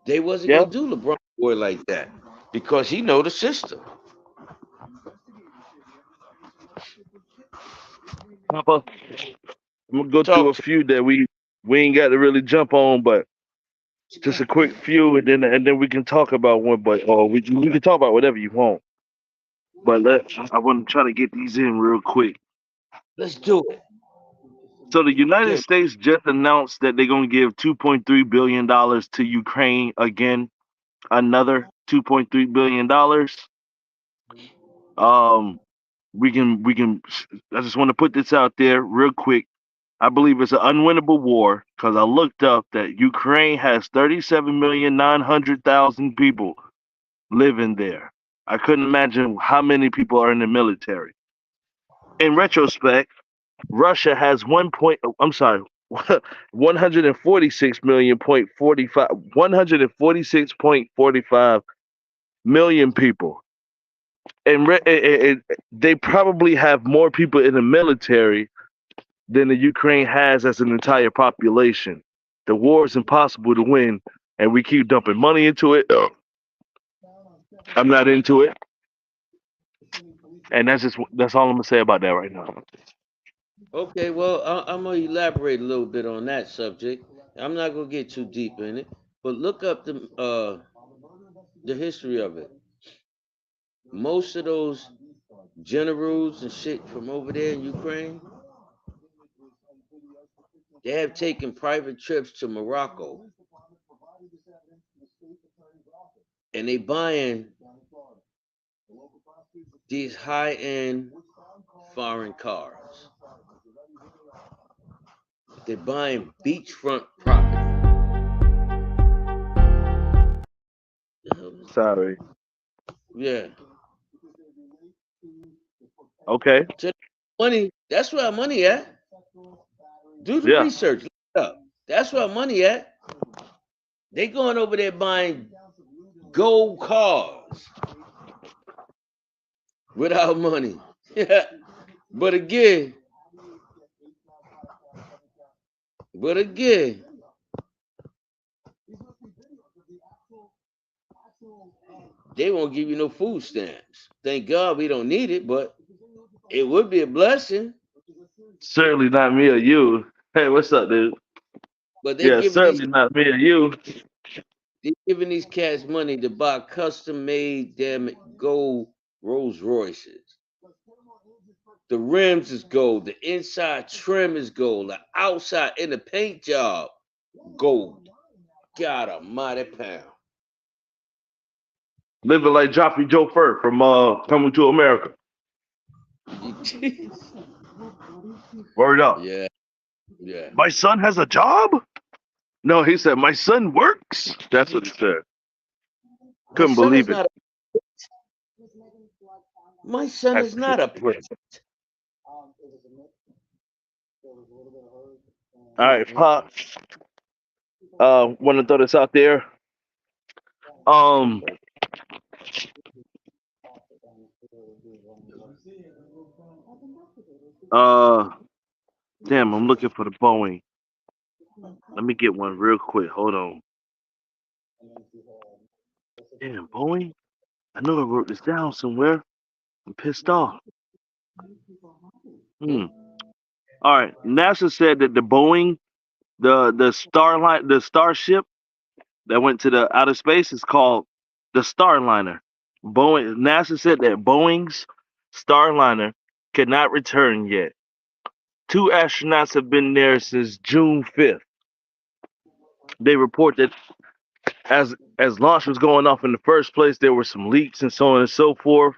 They wasn't Yeah. gonna do LeBron boy like that because he know the system. Papa, I'm gonna go through Talk a to few that we ain't got to really jump on, but just a quick few, and then we can talk about one. But or we can talk about whatever you want. But I want to try to get these in real quick. let's do it. So the United Then States just announced that they're gonna give $2.3 billion to Ukraine again, another $2.3 billion. Um, we can. I just want to put this out there real quick. I believe it's an unwinnable war because I looked up that Ukraine has 37,900,000 people. living there. I couldn't imagine how many people are in the military. In retrospect, Russia has 146 million point 45 146.45 million people. And they probably have more people in the military than the Ukraine has as an entire population. The war is impossible to win, and we keep dumping money into it. I'm not into it, and that's all I'm gonna say about that right now. Okay, well, I'm gonna elaborate a little bit on that subject. I'm not gonna get too deep in it, but look up the history of it. Most of those generals and shit from over there in Ukraine, they have taken private trips to Morocco, and they buying these high-end foreign cars. They're buying beachfront property. Sorry. Yeah. Okay. So money, that's where our money at. Do the Yeah. research. Look it up. That's where our money at. They going over there buying gold cars without money. Yeah. But again, but again, they won't give you no food stamps. Thank God we don't need it, but it would be a blessing. Certainly not me or you. Hey, what's up, dude? But Yeah, certainly not me or you. they giving these cats money to buy custom made damn it gold Rolls Royces. The rims is gold, the inside trim is gold, the outside in the paint job, gold. God almighty pound. Living like Joffrey Joe Fur from Coming to America. Word up. Yeah, yeah. My son has a job? No, he said, my son works. That's what he said. My Couldn't son is believe it. not my son That's is not a prince. all right, Pop. Want to throw this out there? Um, uh, damn, I'm looking for the Boeing. Let me get one real quick. Hold on. Damn, Boeing. I know I wrote this down somewhere. I'm pissed off. Hmm. All right. NASA said that the Boeing, the Starship that went to the outer space is called the Starliner. Boeing. NASA said that Boeing's Starliner cannot return yet. Two astronauts have been there since June 5th. They report that as launch was going off in the first place, there were some leaks and so on and so forth.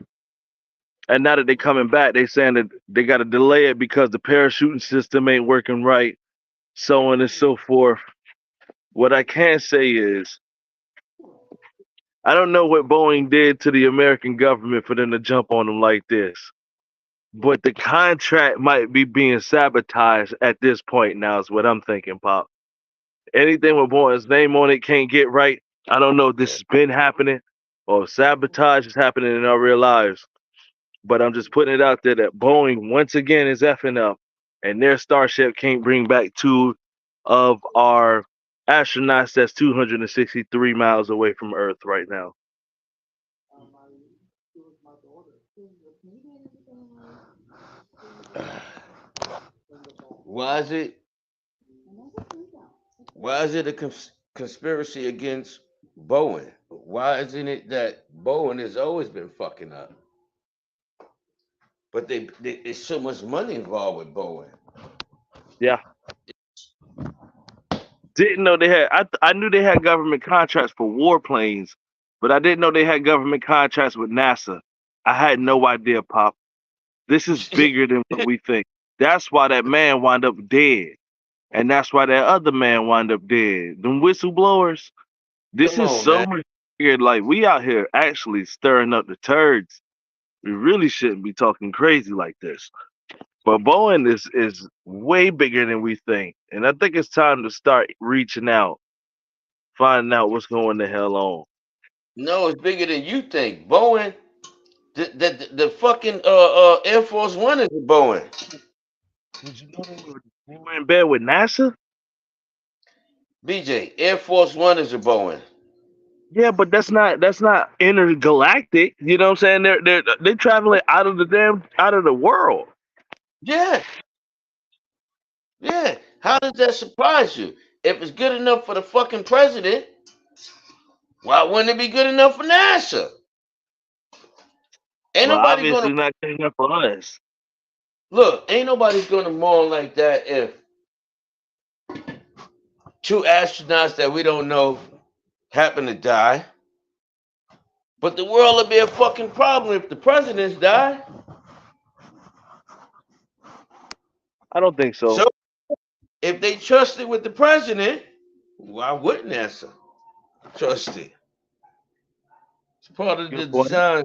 And now that they're coming back, they saying that they got to delay it because the parachuting system ain't working right, so on and so forth. What I can say is, I don't know what Boeing did to the American government for them to jump on them like this, but the contract might be being sabotaged at this point now, is what I'm thinking, Pop. Anything with Boeing's name on it can't get right. I don't know if this has been happening or sabotage is happening in our real lives. But I'm just putting it out there that Boeing once again is effing up, and their Starship can't bring back two of our astronauts that's 263 miles away from Earth right now. Why is it why is it a conspiracy against Boeing? Why isn't it that Boeing has always been fucking up? But there's so much money involved with Boeing. Yeah, didn't know they had. I knew they had government contracts for warplanes, but I didn't know they had government contracts with NASA. I had no idea, Pop. This is bigger than what we think. That's why that man wound up dead. And that's why that other man wound up dead. Them whistleblowers. This Come is on, so man. much. figured like we out here actually stirring up the turds. We really shouldn't be talking crazy like this. But Boeing is way bigger than we think, and I think it's time to start reaching out, finding out what's going the hell on. No, it's bigger than you think. Boeing, the fucking Air Force One is a Boeing. Did you know they were in bed with NASA? BJ, Air Force One is a Boeing. Yeah, but that's not intergalactic. You know what I'm saying? They're traveling out of the out of the world. Yeah, yeah. How does that surprise you? If it's good enough for the fucking president, why wouldn't it be good enough for NASA? Ain't Well, nobody gonna obviously not good enough for us. look. Ain't nobody's gonna mourn like that if two astronauts that we don't know happen to die. But the world will be a fucking problem if the presidents die. I don't think So so. if they trusted with the president, why wouldn't NASA trust it? It's part of the Good point. design.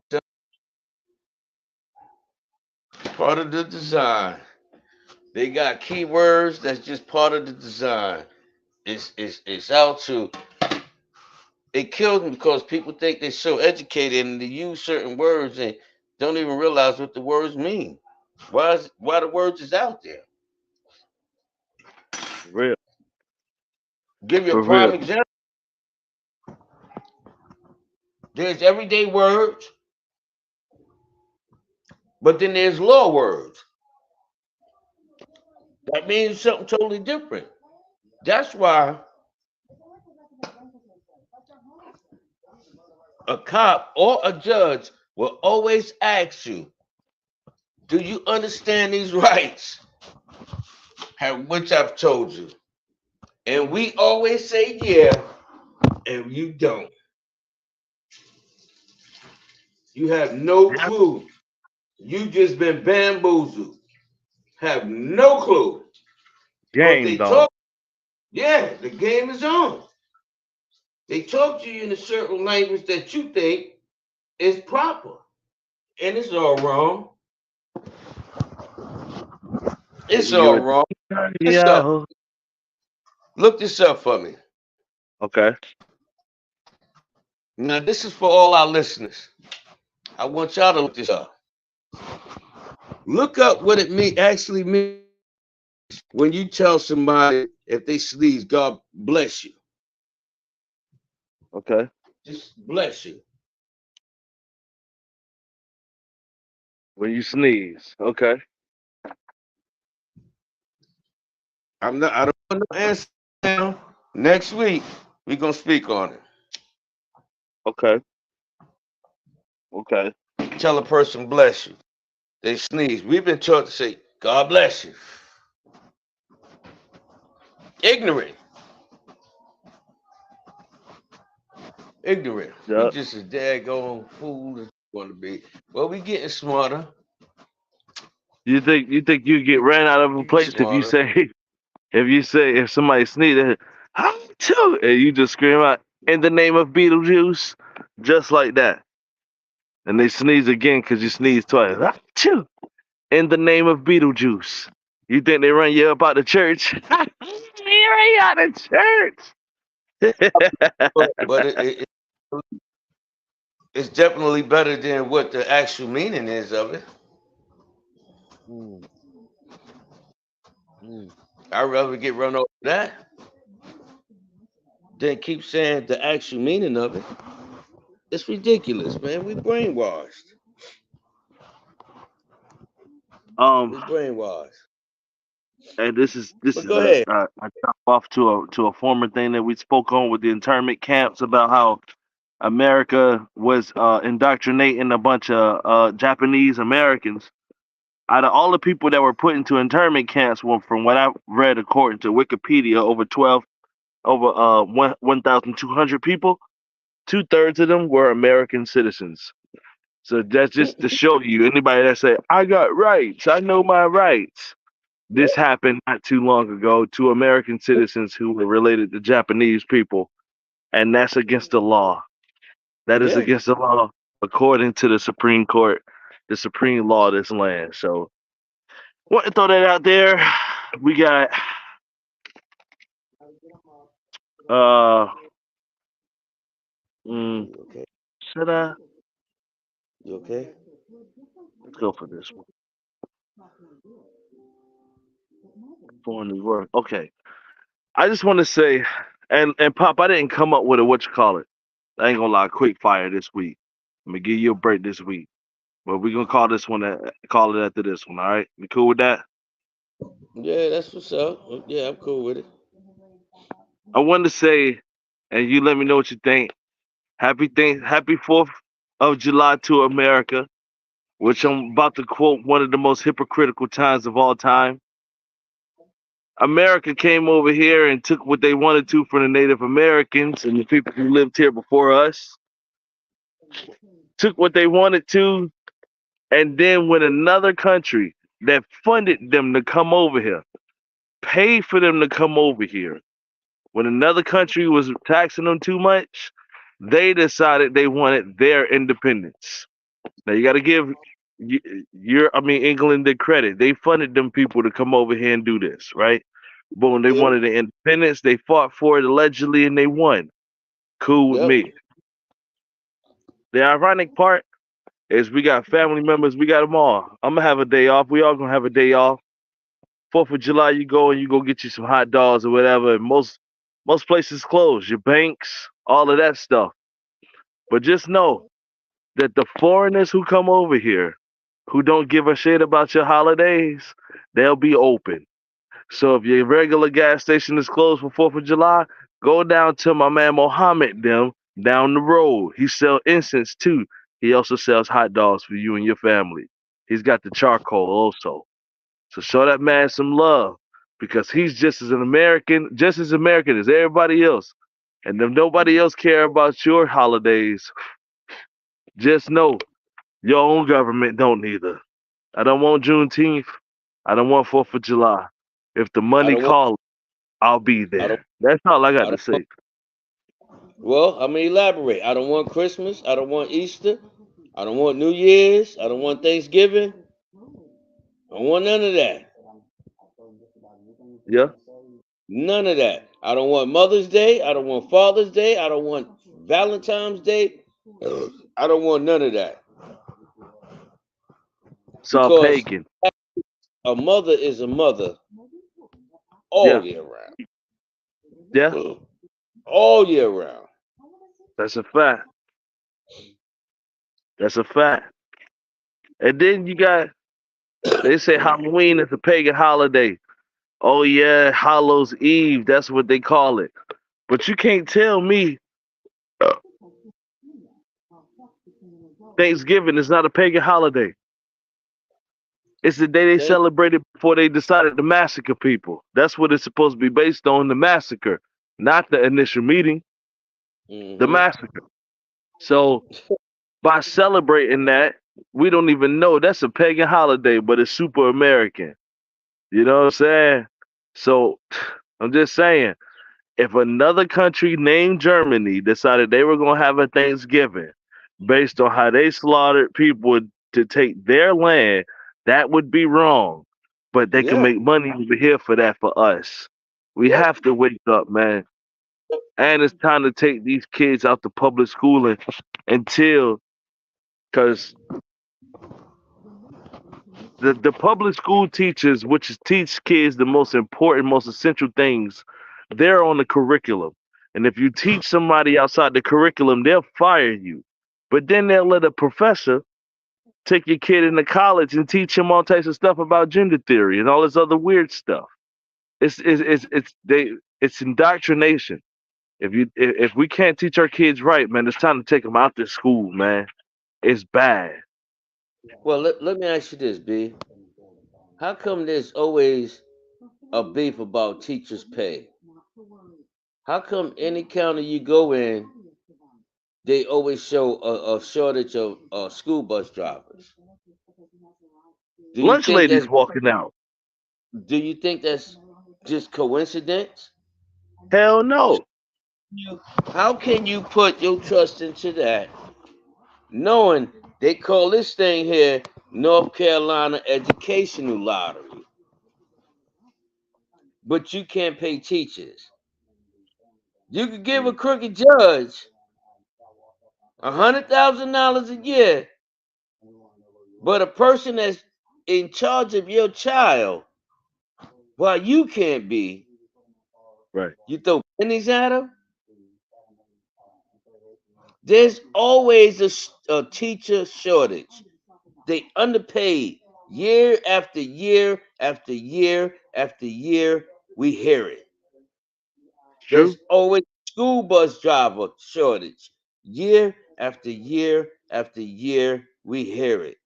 Part of the design. They got keywords that's just part of the design. It's out to it kills me because people think they're so educated and they use certain words and don't even realize what the words mean. Why the words is out there? For real. Give you a For prime real. example. There's everyday words, but then there's law words. That means something totally different. That's why a cop or a judge will always ask you, do you understand these rights? Which I've told you. And we always say yeah, and you don't. You have no Yeah. clue. You just been bamboozled. Have no clue. But Game they dog. talk, yeah, the game is on. They talk to you in a certain language that you think is proper. And it's all wrong. It's Giving you all a wrong. This up. yo. Look this up for me. Okay. Now, this is for all our listeners. I want y'all to look this up. Look up what it actually means when you tell somebody if they sneeze, God bless you. Okay. Just bless you. When you sneeze. Okay. I don't want no answer now. Next week, we're gonna speak on it. Okay. Okay. Tell a person bless you. They sneeze. We've been taught to say, God bless you. Ignorant. Ignorant. We Yep. just a daggone fool as want to be. Well, we getting smarter. You think you get ran out of a We get place if you smarter. say if somebody sneezes, how too, and you just scream out in the name of Beetlejuice, just like that, and they sneeze again because you sneeze twice. Achoo! In the name of Beetlejuice. You think they run you up out the church? They run you out of church. But it's definitely better than what the actual meaning is of it. Mm, mm. I'd rather get run over that than keep saying the actual meaning of it. It's ridiculous, man. We brainwashed. Um, We brainwashed. and this But is go ahead. I jump off to a former thing that we spoke on with the internment camps about how America was indoctrinating a bunch of Japanese Americans. Out of all the people that were put into internment camps, well, from what I've read according to Wikipedia, over 1,200 people, 2/3 of them were American citizens. So that's just to show you anybody that say I got rights, I know my rights. This happened not too long ago to American citizens who were related to Japanese people, and that's against the law. That is Yeah. against the law, according to the Supreme Court, the supreme law of this land. So, want to throw that out there. We got uh, mm, You okay? should I? You okay? Let's go for this one. For New York. Okay. I just want to say, and Pop, I didn't come up with a what you call it. I ain't gonna lie, quick fire this week. I'm gonna give you a break this week, but we're gonna call this one. Call it after this one. All right? You cool with that? Yeah, that's what's up. Yeah, I'm cool with it. I wanted to say, and you let me know what you think. Happy 4th of July to America, which I'm about to quote one of the most hypocritical times of all time. America came over here and took what they wanted to from the Native Americans and the people who lived here before us. Took what they wanted to, and then when another country that funded them to come over here, paid for them to come over here, when another country was taxing them too much, they decided they wanted their independence. Now you got to give England the credit. They funded them people to come over here and do this, right? But when they Yep. wanted the independence, they fought for it allegedly and they won. Cool with Yep. me. The ironic part is we got family members, we got them all. I'm gonna have a day off. We all gonna have a day off. 4th of July, you go and you go get you some hot dogs or whatever. And most places close. Your banks, all of that stuff. But just know that the foreigners who come over here, who don't give a shit about your holidays, they'll be open. So if your regular gas station is closed for 4th of July, go down to my man Mohammed them down the road. He sells incense too. He also sells hot dogs for you and your family. He's got the charcoal also. So show that man some love because he's just as American as everybody else. And if nobody else care about your holidays, just know your own government don't either. I don't want Juneteenth. I don't want 4th of July. If the I money don't want. calls, I'll be I don't. there. That's all I I got to don't want. say. Well, I'm gonna elaborate. I don't want Christmas. I don't want Easter. I don't want New Year's. I don't want Thanksgiving. I don't want none of that. Yeah. None of that. I don't want Mother's Day. I don't want Father's Day. I don't want Valentine's Day. I don't want none of that It's all because pagan. a mother is a mother all Yeah. year round. Yeah. All year round. That's a fact. That's a fact. And then you got, they say Halloween is a pagan holiday. Oh, yeah. Hallows Eve. That's what they call it. But you can't tell me uh, Thanksgiving is not a pagan holiday. It's the day they Thank. celebrated before they decided to massacre people. That's what it's supposed to be based on, the massacre, not the initial meeting, the Mm-hmm. massacre. So by celebrating that, we don't even know that's a pagan holiday, but it's super American. You know what I'm saying? So I'm just saying, if another country named Germany decided they were going to have a Thanksgiving based on how they slaughtered people to take their land, that would be wrong. But they can Yeah. make money over here for that for us. We Yep. have to wake up, man. And it's time to take these kids out to public schooling until, because the public school teachers, which is teach kids the most important, most essential things, they're on the curriculum. And if you teach somebody outside the curriculum, they'll fire you. But then they'll let a professor take your kid into college and teach him all types of stuff about gender theory and all this other weird stuff. It's indoctrination. If we can't teach our kids right, man, it's time to take them out to school, man. It's bad. Well, let me ask you this, B. How come there's always a beef about teachers' pay? How come any county you go in, they always show a shortage of school bus drivers? Do you Lunch think ladies that's walking out. do you think that's just coincidence? Hell no. How can you put your trust into that knowing they call this thing here North Carolina Educational Lottery, but you can't pay teachers. You could give a crooked judge $100,000 a year, but a person that's in charge of your child, while you can't be, Right. you throw pennies at them. There's always a teacher shortage. They underpaid year after year after year after year. We hear it. True. There's always school bus driver shortage. Year after year after year, we hear it.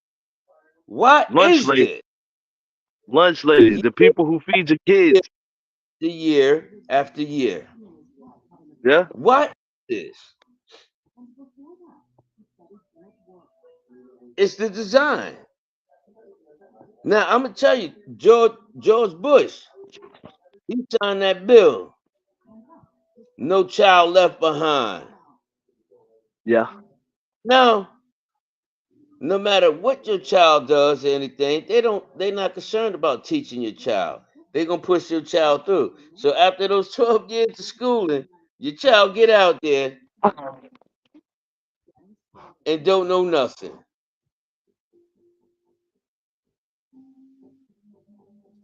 Why Lunch is lady. this? Lunch ladies. Year The people who feed your kids. after year after year. Yeah. What is this? It's the design. Now I'm gonna tell you, George Bush, he signed that bill. No child left behind. Yeah. Now, no matter what your child does or anything, they're not concerned about teaching your child. They're gonna push your child through. So after those 12 years of schooling, your child get out there and don't know nothing.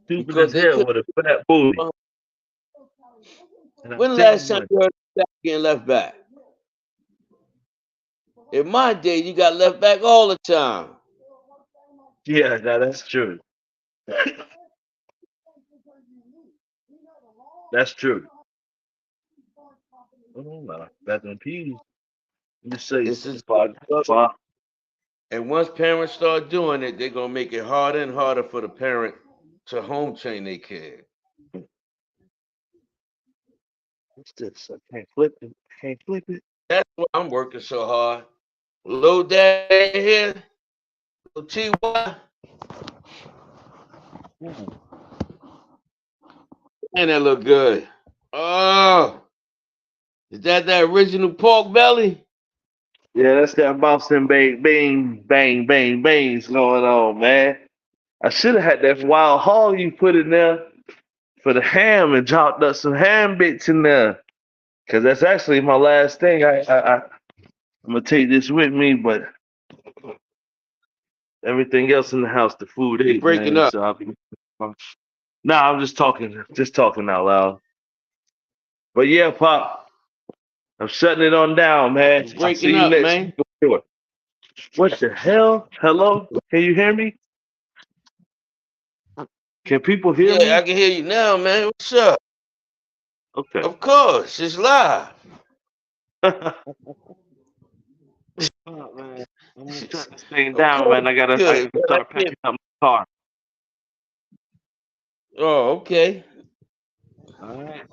Stupid Because as they hell could with a fat booty. And I'm when the taking last time money. you heard of child getting left back? In my day, you got left back all the time. Yeah, now that's true. That's true. Oh no. Back on peas. Let me say It's something. just struggle. Pop. And once parents start doing it, they're gonna make it harder and harder for the parent to home train their kid. What's this? I can't flip it. Can't flip it. That's why I'm working so hard. Little daddy here, little TY, Mm. and that look good. Oh, is that original pork belly? Yeah, that's that bouncing bang, bang, bang, bang, bangs going on, man. I should have had that wild hog you put in there for the ham and chopped up some ham bits in there. Cause that's actually my last thing. I'm gonna take this with me, but everything else in the house, the food You ate, breaking man. up? So I'll be. Nah, I'm just talking out loud. But yeah, Pop, I'm shutting it on down, man. You I'll see breaking you up, next man? week. For sure. What the hell? Hello? Can you hear me? Can people hear Yeah, I me? can hear you now, man. What's up? Okay. Of course, it's live. Oh, man. I'm gonna shut this thing Of down, course, man. I good. gotta Man, I start can't. packing up my car. Oh, okay. All right.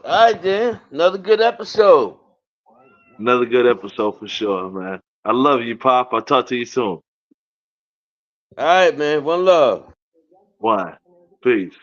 All right, then. Another good episode. Another good episode for sure, man. I love you, Pop. I'll talk to you soon. All right, man. One love. One. Peace.